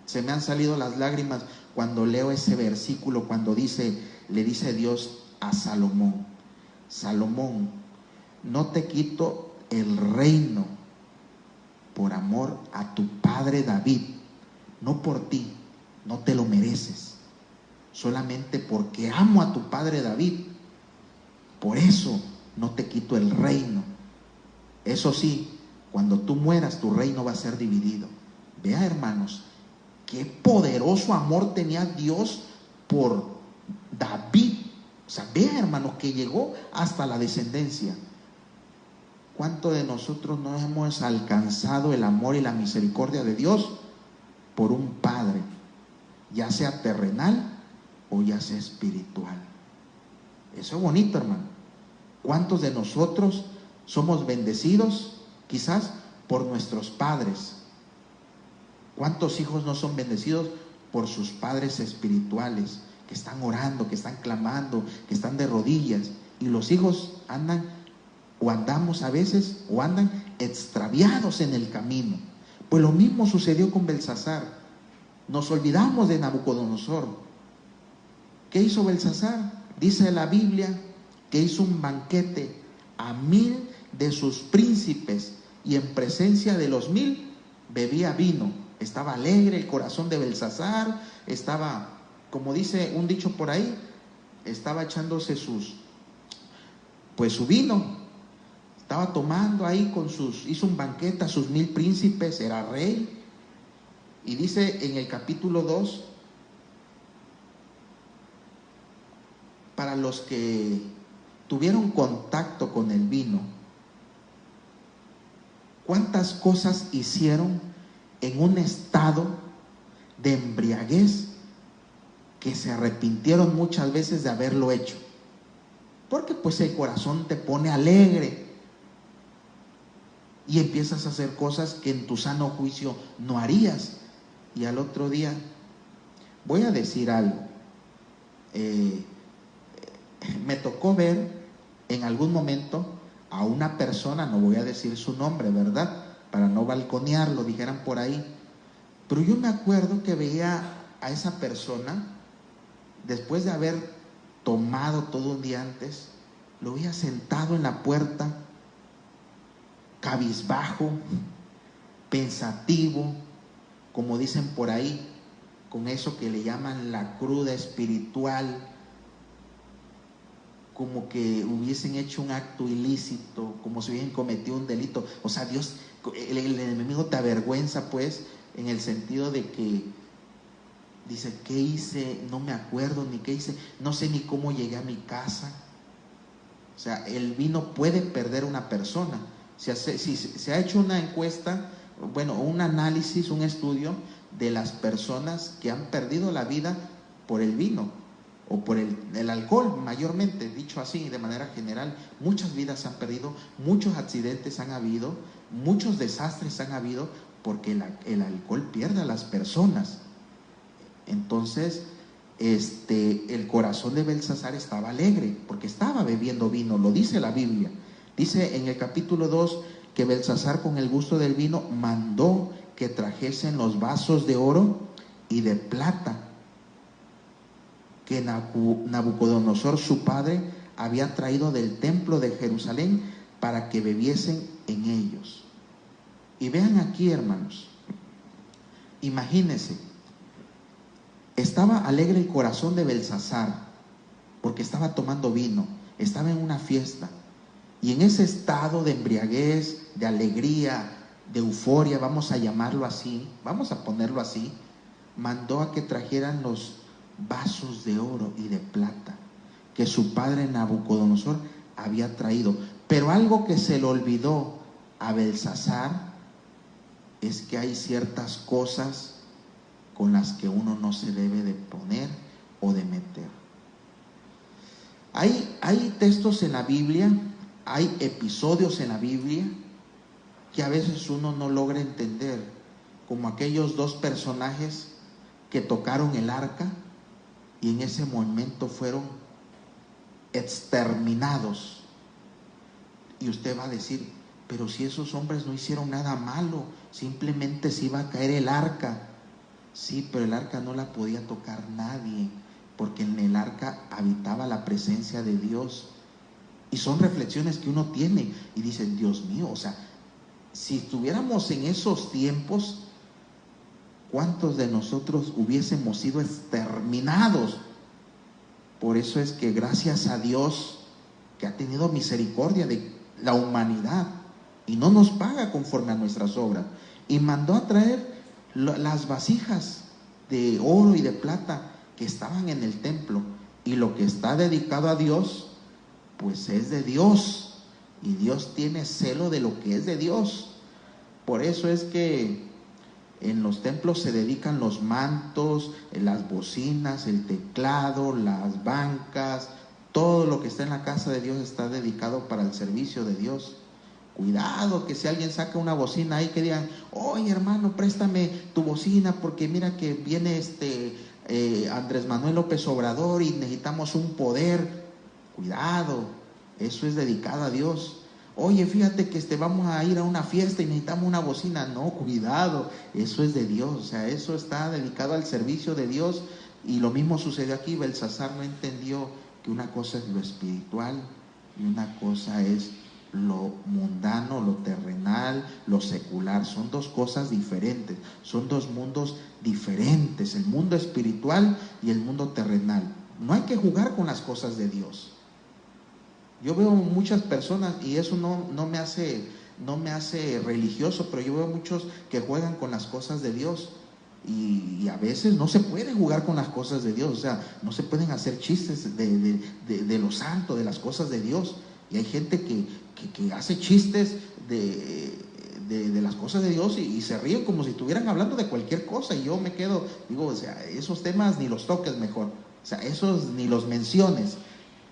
se me han salido las lágrimas cuando leo ese versículo, cuando le dice Dios a Salomón: Salomón, no te quito el reino por amor a tu padre David, no por ti, no te lo mereces, solamente porque amo a tu padre David, por eso no te quito el reino. Eso sí, cuando tú mueras, tu reino va a ser dividido. Vea, hermanos, qué poderoso amor tenía Dios por David. O sea, vea, hermanos, que llegó hasta la descendencia. ¿Cuánto de nosotros no hemos alcanzado el amor y la misericordia de Dios por un padre, ya sea terrenal o ya sea espiritual? Eso es bonito, hermano. ¿Cuántos de nosotros somos bendecidos quizás por nuestros padres? ¿Cuántos hijos no son bendecidos por sus padres espirituales, que están orando, que están clamando, que están de rodillas? Y los hijos andan, o andamos a veces, o andan extraviados en el camino. Pues lo mismo sucedió con Belsasar. Nos olvidamos de Nabucodonosor. ¿Qué hizo Belsasar? Dice la Biblia que hizo un banquete a 1000 de sus príncipes, y en presencia de los 1000 bebía vino. Estaba alegre el corazón de Belsasar, estaba, como dice un dicho por ahí, estaba echándose su vino, estaba tomando ahí hizo un banquete a sus 1000 príncipes, era rey. Y dice en el capítulo 2, para los que tuvieron contacto con el vino, cuántas cosas hicieron en un estado de embriaguez que se arrepintieron muchas veces de haberlo hecho, porque pues el corazón te pone alegre y empiezas a hacer cosas que en tu sano juicio no harías. Y al otro día, voy a decir algo, me tocó ver en algún momento a una persona, no voy a decir su nombre, ¿verdad?, para no balconearlo, dijeran por ahí, pero yo me acuerdo que veía a esa persona, después de haber tomado todo un día antes, lo veía sentado en la puerta, cabizbajo, pensativo, como dicen por ahí, con eso que le llaman la cruda espiritual, como que hubiesen hecho un acto ilícito, como si hubiesen cometido un delito. O sea, Dios, el enemigo te avergüenza, pues, en el sentido de que dice: ¿qué hice? No me acuerdo ni qué hice, no sé ni cómo llegué a mi casa. O sea, el vino puede perder una persona. Si se ha hecho una encuesta, bueno, un análisis, un estudio de las personas que han perdido la vida por el vino o por el alcohol, mayormente, dicho así, de manera general. Muchas vidas se han perdido, muchos accidentes han habido, muchos desastres han habido, porque el alcohol pierde a las personas. Entonces, el corazón de Belsasar estaba alegre, porque estaba bebiendo vino, lo dice la Biblia. Dice en el capítulo 2 que Belsasar, con el gusto del vino, mandó que trajesen los vasos de oro y de plata que Nabucodonosor su padre había traído del templo de Jerusalén, para que bebiesen en ellos. Y vean aquí, hermanos, imagínense, estaba alegre el corazón de Belsasar porque estaba tomando vino, estaba en una fiesta, y en ese estado de embriaguez, de alegría, de euforia, vamos a llamarlo así, vamos a ponerlo así, mandó a que trajeran los vasos de oro y de plata que su padre Nabucodonosor había traído. Pero algo que se le olvidó a Belsasar es que hay ciertas cosas con las que uno no se debe de poner o de meter. Hay textos en la Biblia, hay episodios en la Biblia que a veces uno no logra entender, como aquellos 2 personajes que tocaron el arca y en ese momento fueron exterminados. Y usted va a decir, pero si esos hombres no hicieron nada malo, simplemente se iba a caer el arca. Sí, pero el arca no la podía tocar nadie, porque en el arca habitaba la presencia de Dios. Y son reflexiones que uno tiene y dice, Dios mío, o sea, si estuviéramos en esos tiempos, ¿cuántos de nosotros hubiésemos sido exterminados? Por eso es que gracias a Dios, que ha tenido misericordia de la humanidad y no nos paga conforme a nuestras obras, y mandó a traer las vasijas de oro y de plata que estaban en el templo, y lo que está dedicado a Dios, pues es de Dios, y Dios tiene celo de lo que es de Dios. Por eso es que en los templos se dedican los mantos, las bocinas, el teclado, las bancas, todo lo que está en la casa de Dios está dedicado para el servicio de Dios. Cuidado que si alguien saca una bocina ahí, que digan, oye hermano, préstame tu bocina porque mira que viene Andrés Manuel López Obrador y necesitamos un poder. Cuidado, eso es dedicado a Dios. Oye, fíjate que vamos a ir a una fiesta y necesitamos una bocina. No, cuidado, eso es de Dios, o sea, eso está dedicado al servicio de Dios. Y lo mismo sucedió aquí. Belsasar no entendió que una cosa es lo espiritual y una cosa es lo mundano, lo terrenal, lo secular. Son dos cosas diferentes, son dos mundos diferentes, el mundo espiritual y el mundo terrenal. No hay que jugar con las cosas de Dios. Yo veo muchas personas, y eso no me hace religioso, pero yo veo muchos que juegan con las cosas de Dios, y a veces no se puede jugar con las cosas de Dios. O sea, no se pueden hacer chistes de lo santo, de las cosas de Dios. Y hay gente que hace chistes de las cosas de Dios y se ríen como si estuvieran hablando de cualquier cosa, y yo me quedo, digo, o sea, esos temas ni los toques mejor, o sea, esos ni los menciones.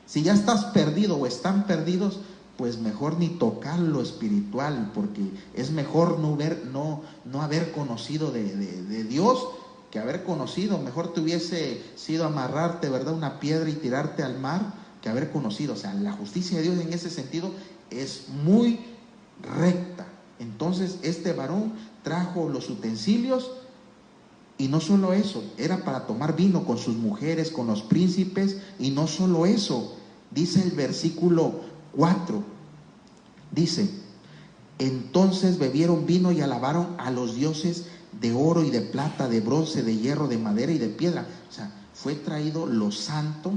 Si ya estás perdido o están perdidos, pues mejor ni tocar lo espiritual, porque es mejor no haber conocido de Dios que haber conocido. Mejor te hubiese sido amarrarte, ¿verdad?, una piedra y tirarte al mar, que haber conocido. O sea, la justicia de Dios en ese sentido es muy recta. Entonces este varón trajo los utensilios, y no solo eso, era para tomar vino con sus mujeres, con los príncipes. Y no solo eso, dice el versículo 4, dice, entonces bebieron vino y alabaron a los dioses de oro y de plata, de bronce, de hierro, de madera y de piedra. O sea, fue traído lo santo,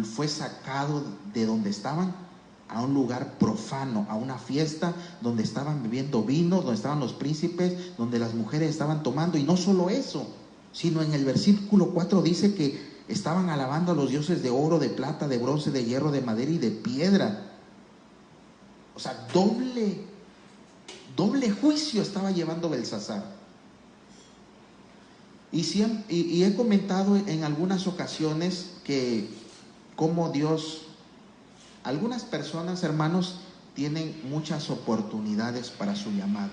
fue sacado de donde estaban a un lugar profano, a una fiesta donde estaban bebiendo vino, donde estaban los príncipes, donde las mujeres estaban tomando. Y no solo eso, sino en el versículo 4 dice que estaban alabando a los dioses de oro, de plata, de bronce, de hierro, de madera y de piedra. O sea, doble juicio estaba llevando Belsasar. Y he comentado en algunas ocasiones que como Dios, algunas personas, hermanos, tienen muchas oportunidades para su llamado,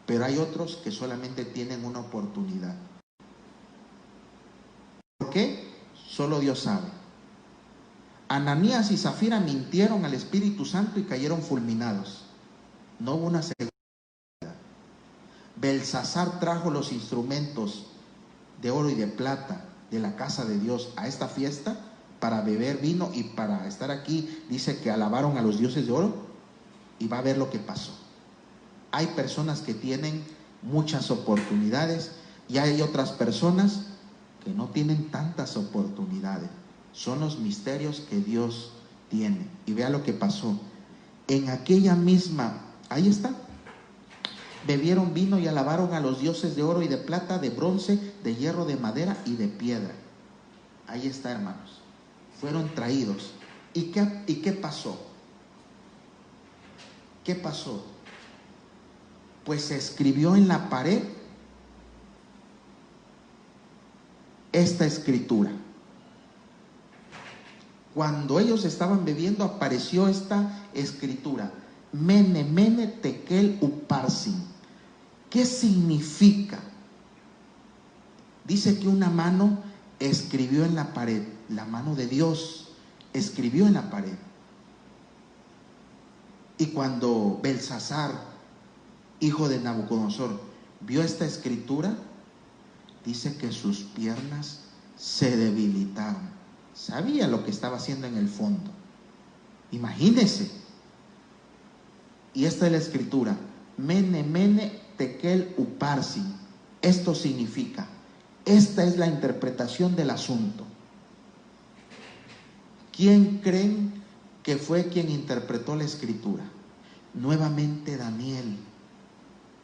pero hay otros que solamente tienen una oportunidad. ¿Por qué? Solo Dios sabe. Ananías y Zafira mintieron al Espíritu Santo y cayeron fulminados. No hubo una segunda. Belsasar trajo los instrumentos de oro y de plata de la casa de Dios a esta fiesta para beber vino y para estar aquí. Dice que alabaron a los dioses de oro, y va a ver lo que pasó. Hay personas que tienen muchas oportunidades y hay otras personas que no tienen tantas oportunidades. Son los misterios que Dios tiene. Y vea lo que pasó. En aquella misma, ahí está, bebieron vino y alabaron a los dioses de oro y de plata, de bronce, de hierro, de madera y de piedra. Ahí está, hermanos. Fueron traídos. ¿Y qué pasó? ¿Qué pasó? Pues se escribió en la pared esta escritura. Cuando ellos estaban bebiendo, apareció esta escritura: Mene, Mene, Tekel, Uparsin. ¿Qué significa? Dice que una mano escribió en la pared. la mano de Dios escribió en la pared. Y cuando Belsasar, hijo de Nabucodonosor, vio esta escritura, dice que sus piernas se debilitaron. Sabía lo que estaba haciendo en el fondo. Imagínese. Y esta es la escritura: Mene, Mene, Tekel, Uparsin. Esto significa, esta es la interpretación del asunto. ¿Quién creen que fue quien interpretó la escritura? Nuevamente Daniel.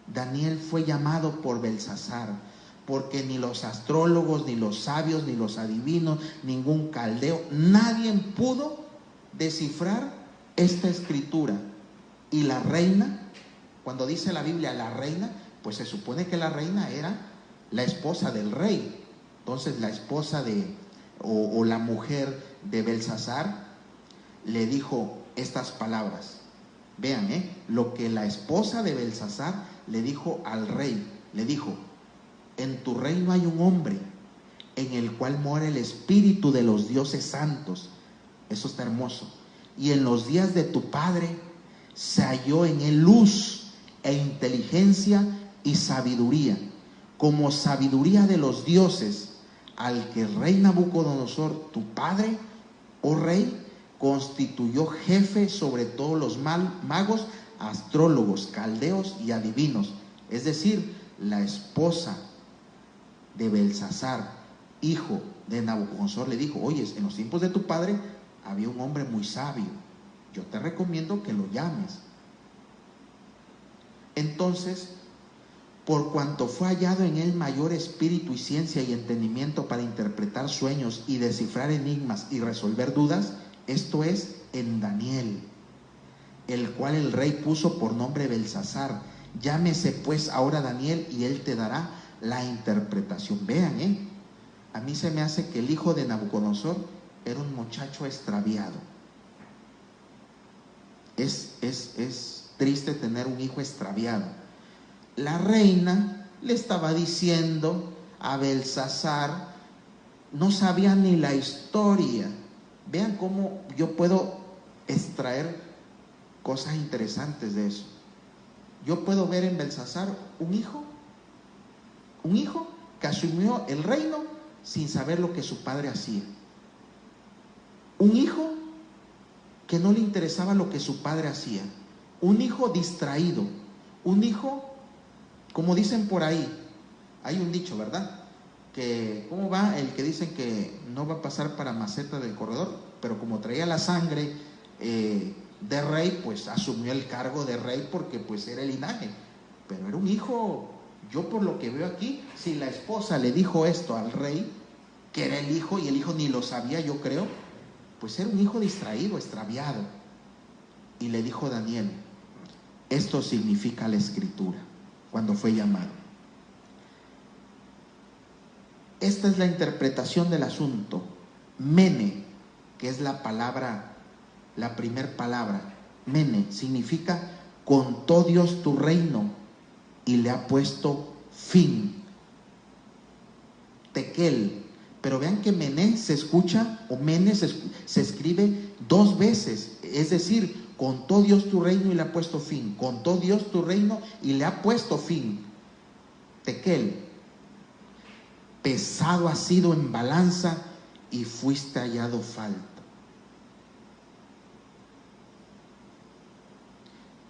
Daniel fue llamado por Belsasar, porque ni los astrólogos, ni los sabios, ni los adivinos, ningún caldeo, nadie pudo descifrar esta escritura. Y la reina, cuando dice la Biblia la reina, pues se supone que la reina era la esposa del rey. Entonces la esposa o la mujer de Belsasar le dijo estas palabras. Vean, lo que la esposa de Belsasar le dijo al rey. Le dijo: en tu reino hay un hombre en el cual mora el espíritu de los dioses santos. Eso está hermoso. Y en los días de tu padre se halló en él luz e inteligencia y sabiduría, como sabiduría de los dioses, al que el rey Nabucodonosor, tu padre, oh rey, constituyó jefe sobre todos los magos, astrólogos, caldeos y adivinos. Es decir, la esposa de Belsasar, hijo de Nabucodonosor, le dijo: oye, en los tiempos de tu padre había un hombre muy sabio, yo te recomiendo que lo llames. Entonces, por cuanto fue hallado en él mayor espíritu y ciencia y entendimiento para interpretar sueños y descifrar enigmas y resolver dudas, esto es, en Daniel, el cual el rey puso por nombre Belsasar. Llámese pues ahora Daniel y él te dará la interpretación. Vean, a mí se me hace que el hijo de Nabucodonosor era un muchacho extraviado. Es triste tener un hijo extraviado. La reina le estaba diciendo a Belsasar, no sabía ni la historia. Vean cómo yo puedo extraer cosas interesantes de eso. Yo puedo ver en Belsasar un hijo que asumió el reino sin saber lo que su padre hacía. Un hijo que no le interesaba lo que su padre hacía. Un hijo distraído. Un hijo, como dicen por ahí, hay un dicho, ¿verdad? Que, ¿cómo va? El que dicen que no va a pasar para maceta del corredor, pero como traía la sangre de rey, pues asumió el cargo de rey porque pues era el linaje. Pero era un hijo, yo por lo que veo aquí, si la esposa le dijo esto al rey, que era el hijo, y el hijo ni lo sabía, yo creo, pues era un hijo distraído, extraviado. Y le dijo Daniel: esto significa la escritura, cuando fue llamado. Esta es la interpretación del asunto. Mene, que es la palabra, la primer palabra, Mene, significa contó Dios tu reino y le ha puesto fin. Tekel, pero vean que Mene se escucha, o Mene se escribe dos veces, es decir, contó Dios tu reino y le ha puesto fin. Contó Dios tu reino y le ha puesto fin. Tekel, pesado has sido en balanza y fuiste hallado falto.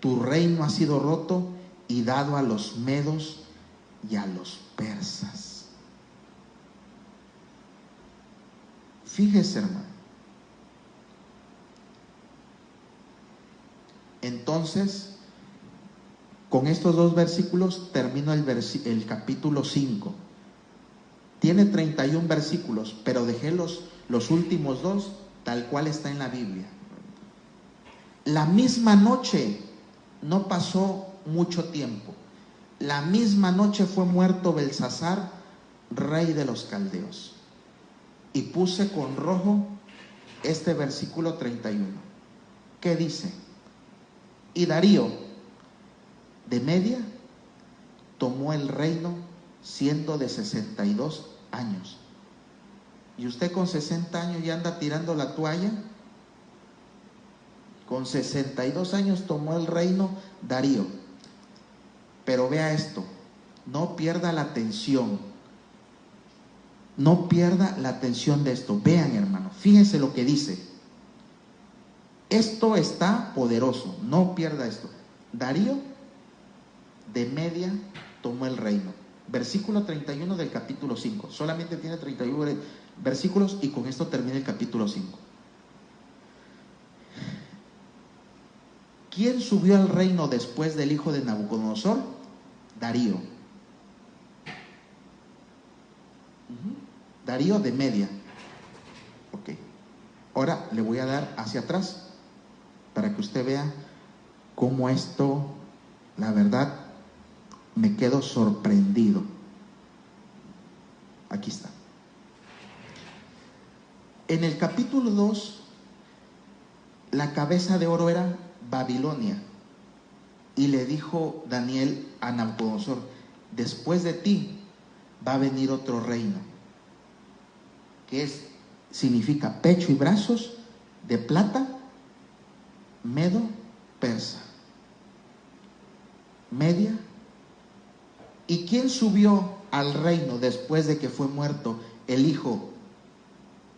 Tu reino ha sido roto y dado a los medos y a los persas. Fíjese, hermano. Entonces, con estos dos versículos termino el capítulo 5. Tiene 31 versículos, pero dejé los últimos dos tal cual está en la Biblia. La misma noche, no pasó mucho tiempo, la misma noche fue muerto Belsasar, rey de los caldeos. Y puse con rojo este versículo 31, que dice: y Darío de Media tomó el reino siendo de 62 años. Y usted con 60 años ya anda tirando la toalla. Con 62 años tomó el reino Darío. Pero vea esto, no pierda la atención. No pierda la atención de esto. Vean, hermano, fíjense lo que dice. Esto está poderoso, no pierda esto. Darío de Media tomó el reino. Versículo 31 del capítulo 5. Solamente tiene 31 versículos y con esto termina el capítulo 5. ¿Quién subió al reino después del hijo de Nabucodonosor? Darío. Darío de Media. Ok. Ahora le voy a dar hacia atrás para que usted vea cómo esto, la verdad, me quedo sorprendido. Aquí está. En el capítulo 2, la cabeza de oro era Babilonia. Y le dijo Daniel a Nabucodonosor: después de ti va a venir otro reino, que significa pecho y brazos de plata, medo, persa, Media. ¿Y quién subió al reino después de que fue muerto el hijo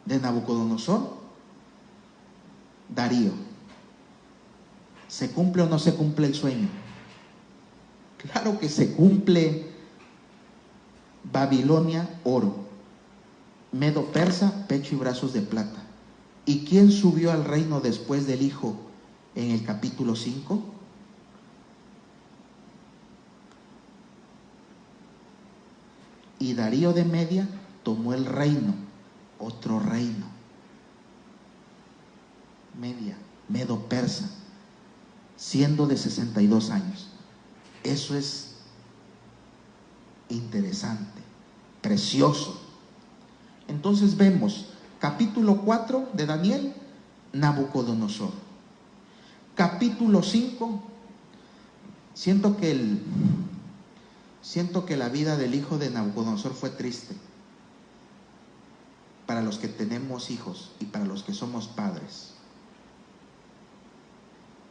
de Nabucodonosor? Darío. ¿Se cumple o no se cumple el sueño? Claro que se cumple. Babilonia, oro, medo, persa, pecho y brazos de plata. ¿Y quién subió al reino después del hijo en el capítulo 5? Y Darío de Media tomó el reino, otro reino. Media, medo, persa, siendo de 62 años. Eso es interesante, precioso. Entonces vemos capítulo 4 de Daniel, Nabucodonosor. Capítulo 5, siento que la vida del hijo de Nabucodonosor fue triste para los que tenemos hijos y para los que somos padres.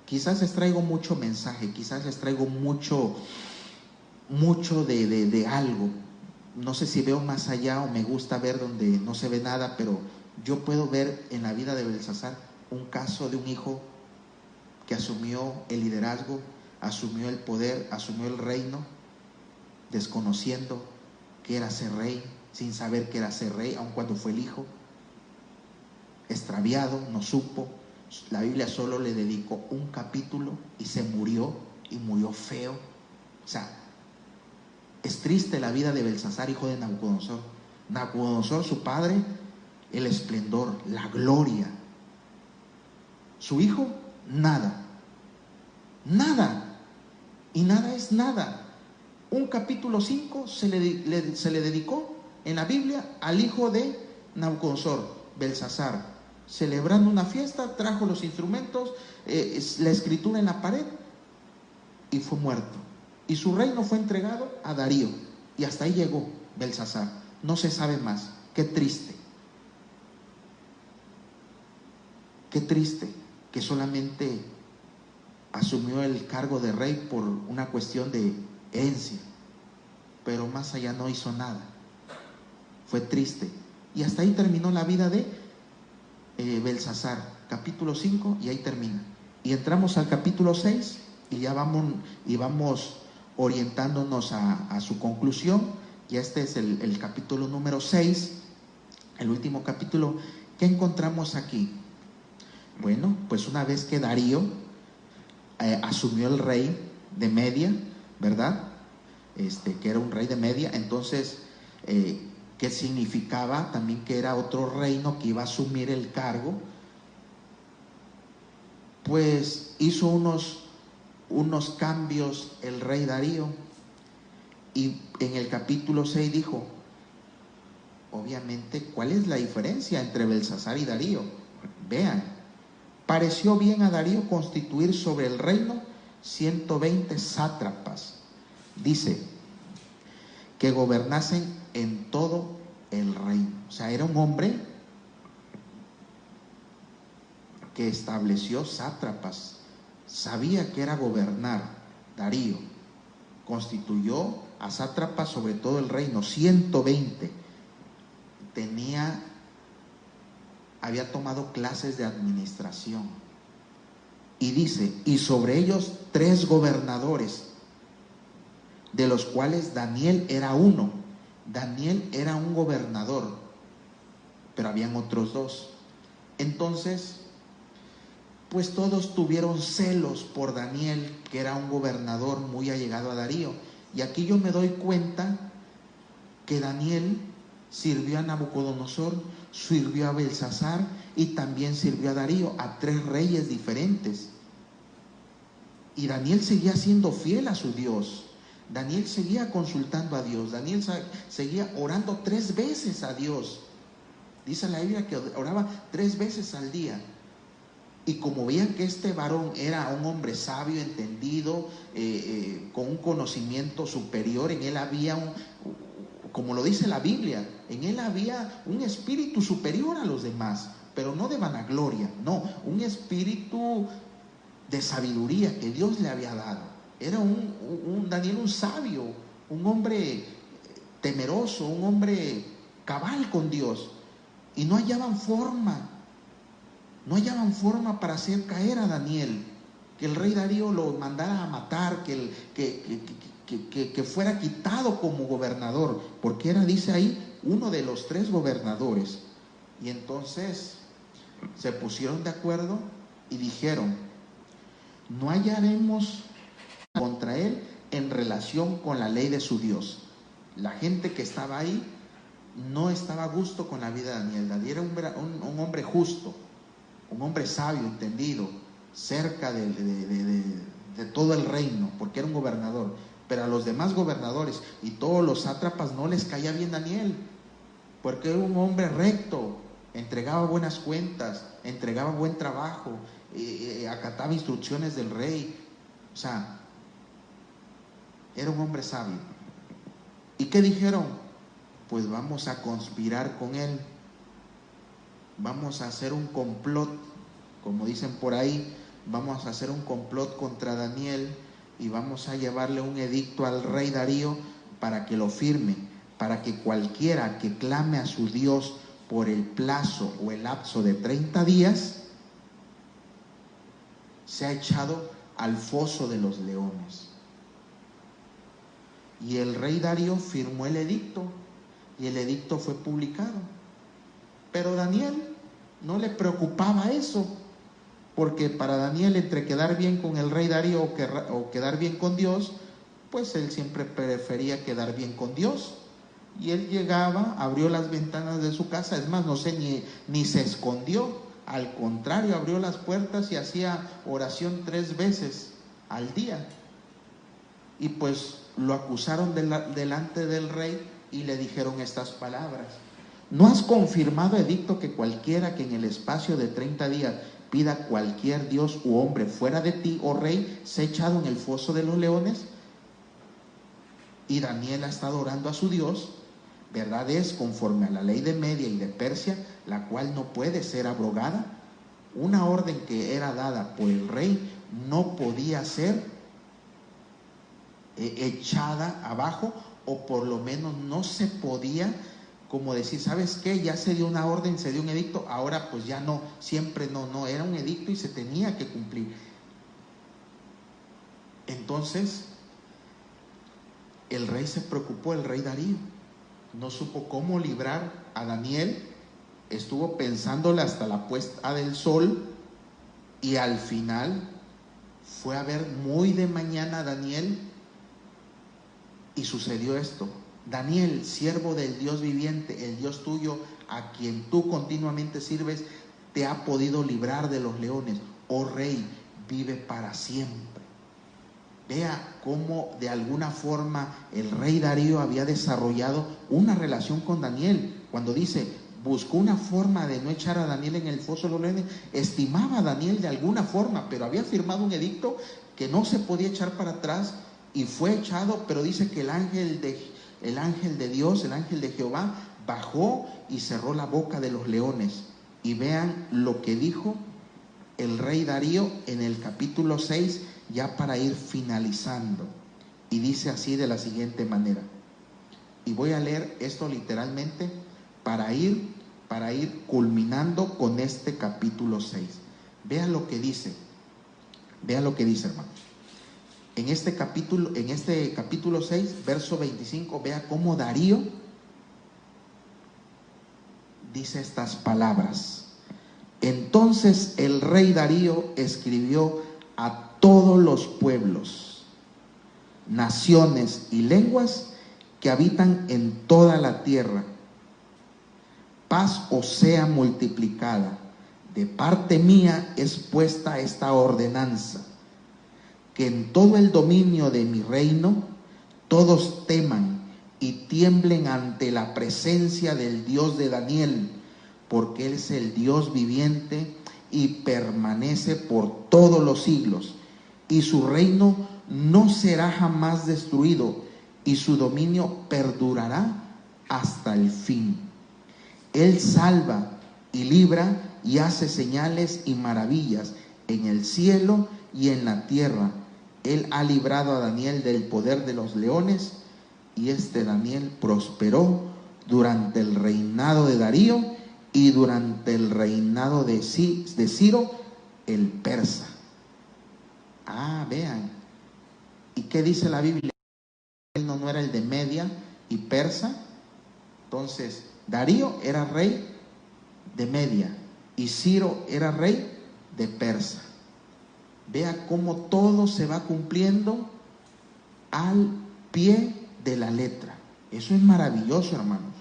Quizás les traigo mucho mensaje, quizás les traigo mucho de algo. No sé si veo más allá o me gusta ver donde no se ve nada, pero yo puedo ver en la vida de Belsasar un caso de un hijo que asumió el liderazgo, asumió el poder, asumió el reino, desconociendo que era ser rey, sin saber que era ser rey, aun cuando fue el hijo. Extraviado, no supo. La Biblia solo le dedicó un capítulo y se murió, y murió feo. O sea, es triste la vida de Belsasar, hijo de Nabucodonosor. Nabucodonosor, su padre, el esplendor, la gloria. Su hijo, nada. Nada. Y nada es nada. Un capítulo 5 se le dedicó en la Biblia al hijo de Nabucodonosor, Belsasar. Celebrando una fiesta, trajo los instrumentos, la escritura en la pared y fue muerto. Y su reino fue entregado a Darío. Y hasta ahí llegó Belsasar. No se sabe más. Qué triste. Qué triste que solamente asumió el cargo de rey por una cuestión de herencia. Pero más allá no hizo nada. Fue triste. Y hasta ahí terminó la vida de Belsasar. Capítulo 5 y ahí termina. Y entramos al capítulo 6 y ya vamos orientándonos a su conclusión. Ya este es el capítulo número 6, el último capítulo. ¿Qué encontramos aquí? Bueno, pues una vez que Darío asumió el rey de Media, ¿verdad? Que era un rey de Media, entonces, ¿qué significaba? También que era otro reino que iba a asumir el cargo. Pues hizo unos cambios el rey Darío, y en el capítulo 6 dijo, obviamente, ¿cuál es la diferencia entre Belsasar y Darío? Vean, pareció bien a Darío constituir sobre el reino 120 sátrapas, dice, que gobernasen en todo el reino. O sea, era un hombre que estableció sátrapas, sabía que era gobernar. Darío constituyó a sátrapas sobre todo el reino, 120. Había tomado clases de administración. Y dice, y sobre ellos 3 gobernadores, de los cuales Daniel era uno. Daniel era un gobernador, pero habían otros 2. Entonces, pues todos tuvieron celos por Daniel, que era un gobernador muy allegado a Darío. Y aquí yo me doy cuenta que Daniel sirvió a Nabucodonosor, sirvió a Belsasar y también sirvió a Darío, a 3 reyes diferentes. Y Daniel seguía siendo fiel a su Dios. Daniel seguía consultando a Dios. Daniel seguía orando 3 veces a Dios. Dice la Biblia que oraba 3 veces al día. Y como veían que este varón era un hombre sabio, entendido, con un conocimiento superior, en él había como lo dice la Biblia, en él había un espíritu superior a los demás, pero no de vanagloria, no, un espíritu de sabiduría que Dios le había dado. Era Daniel, un sabio, un hombre temeroso, un hombre cabal con Dios, y no hallaban forma para hacer caer a Daniel, que el rey Darío lo mandara a matar, que fuera quitado como gobernador, porque era, dice ahí, uno de los 3 gobernadores. Y entonces se pusieron de acuerdo y dijeron, no hallaremos contra él en relación con la ley de su Dios. La gente que estaba ahí no estaba a gusto con la vida de Daniel. Daniel era un hombre justo, un hombre sabio, entendido, cerca de todo el reino, porque era un gobernador. Pero a los demás gobernadores y todos los sátrapas no les caía bien Daniel, porque era un hombre recto, entregaba buenas cuentas, entregaba buen trabajo, acataba instrucciones del rey. O sea, era un hombre sabio. ¿Y qué dijeron? Pues vamos a conspirar con él, vamos a hacer un complot, como dicen por ahí, vamos a hacer un complot contra Daniel y vamos a llevarle un edicto al rey Darío para que lo firme, para que cualquiera que clame a su Dios por el plazo o el lapso de 30 días sea echado al foso de los leones. Y el rey Darío firmó el edicto y el edicto fue publicado. Pero Daniel no le preocupaba eso, porque para Daniel, entre quedar bien con el rey Darío o quedar bien con Dios, pues él siempre prefería quedar bien con Dios. Y él llegaba, abrió las ventanas de su casa, es más, no sé, ni se escondió, al contrario, abrió las puertas y hacía oración 3 veces al día. Y pues lo acusaron delante del rey y le dijeron estas palabras: ¿no has confirmado edicto que cualquiera que en el espacio de 30 días pida cualquier dios u hombre fuera de ti, oh rey, sea echado en el foso de los leones? Y Daniel ha estado orando a su Dios. Verdad es, conforme a la ley de Media y de Persia, la cual no puede ser abrogada. Una orden que era dada por el rey no podía ser echada abajo, o por lo menos no se podía como decir, ¿sabes qué? Ya se dio una orden, se dio un edicto, ahora pues ya no, siempre no, era un edicto y se tenía que cumplir. Entonces el rey se preocupó, el rey Darío no supo cómo librar a Daniel, estuvo pensándole hasta la puesta del sol, y al final fue a ver muy de mañana a Daniel, y sucedió esto: Daniel, siervo del Dios viviente, el Dios tuyo, a quien tú continuamente sirves, te ha podido librar de los leones. Oh rey, vive para siempre. Vea cómo de alguna forma el rey Darío había desarrollado una relación con Daniel. Cuando dice, buscó una forma de no echar a Daniel en el foso de los leones, estimaba a Daniel de alguna forma, pero había firmado un edicto que no se podía echar para atrás, y fue echado. Pero dice que el ángel de Dios, el ángel de Jehová, bajó y cerró la boca de los leones. Y vean lo que dijo el rey Darío en el capítulo 6, ya para ir finalizando. Y dice así de la siguiente manera. Y voy a leer esto literalmente para ir culminando con este capítulo 6. Vean lo que dice. Vean lo que dice, hermanos. En este capítulo 6, verso 25, vea cómo Darío dice estas palabras. Entonces el rey Darío escribió a todos los pueblos, naciones y lenguas que habitan en toda la tierra: paz os sea multiplicada. De parte mía es puesta esta ordenanza, que en todo el dominio de mi reino todos teman y tiemblen ante la presencia del Dios de Daniel, porque Él es el Dios viviente y permanece por todos los siglos, y su reino no será jamás destruido, y su dominio perdurará hasta el fin. Él salva y libra y hace señales y maravillas en el cielo y en la tierra. Él ha librado a Daniel del poder de los leones, y este Daniel prosperó durante el reinado de Darío y durante el reinado de Ciro el persa. Vean. ¿Y qué dice la Biblia? Él no era el de Media y Persa. Entonces, Darío era rey de Media y Ciro era rey de Persa. Vea cómo todo se va cumpliendo al pie de la letra. Eso es maravilloso, hermanos.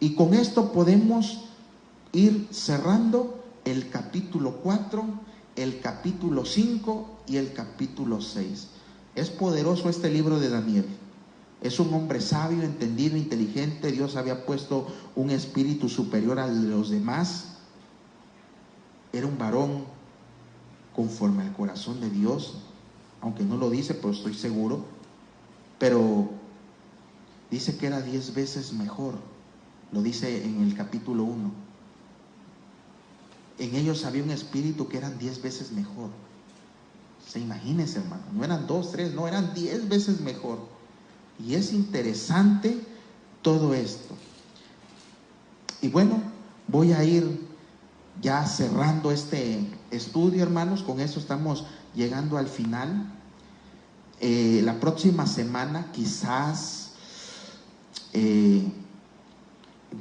Y con esto podemos ir cerrando el capítulo 4, el capítulo 5 y el capítulo 6. Es poderoso este libro de Daniel. Es un hombre sabio, entendido, inteligente. Dios había puesto un espíritu superior al de los demás. Era un varón conforme al corazón de Dios, aunque no lo dice, pero estoy seguro. Pero dice que era 10 veces mejor. Lo dice en el capítulo 1. En ellos había un espíritu que eran 10 veces mejor. Se imagínense, hermano, no eran 2, 3, no, eran 10 veces mejor. Y es interesante todo esto. Y bueno, voy a ir ya cerrando este estudio, hermanos. Con eso estamos llegando al final. La próxima semana quizás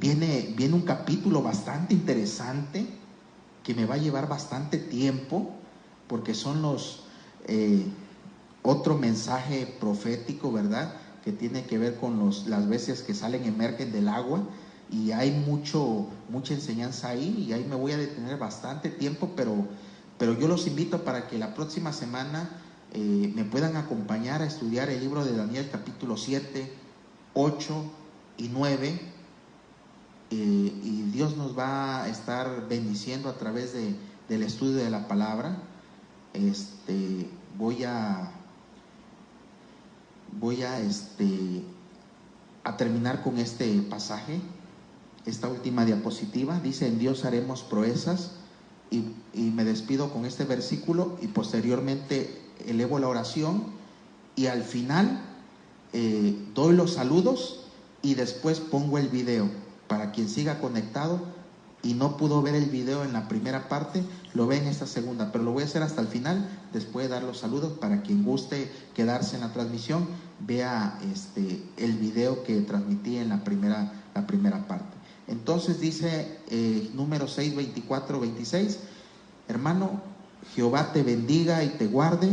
viene un capítulo bastante interesante que me va a llevar bastante tiempo, porque son otro mensaje profético, ¿verdad?, que tiene que ver con las bestias que salen, emergen del agua, y hay mucha enseñanza ahí, y ahí me voy a detener bastante tiempo, pero yo los invito para que la próxima semana me puedan acompañar a estudiar el libro de Daniel, capítulo 7, 8 y 9, y Dios nos va a estar bendiciendo a través del estudio de la palabra. Voy a terminar con este pasaje, esta última diapositiva. Dice: en Dios haremos proezas, y me despido con este versículo, y posteriormente elevo la oración, y al final doy los saludos, y después pongo el video para quien siga conectado y no pudo ver el video en la primera parte, lo ve en esta segunda, pero lo voy a hacer hasta el final, después de dar los saludos, para quien guste quedarse en la transmisión, vea el video que transmití en la primera parte. Entonces dice Números 6, 24, 26: hermano, Jehová te bendiga y te guarde,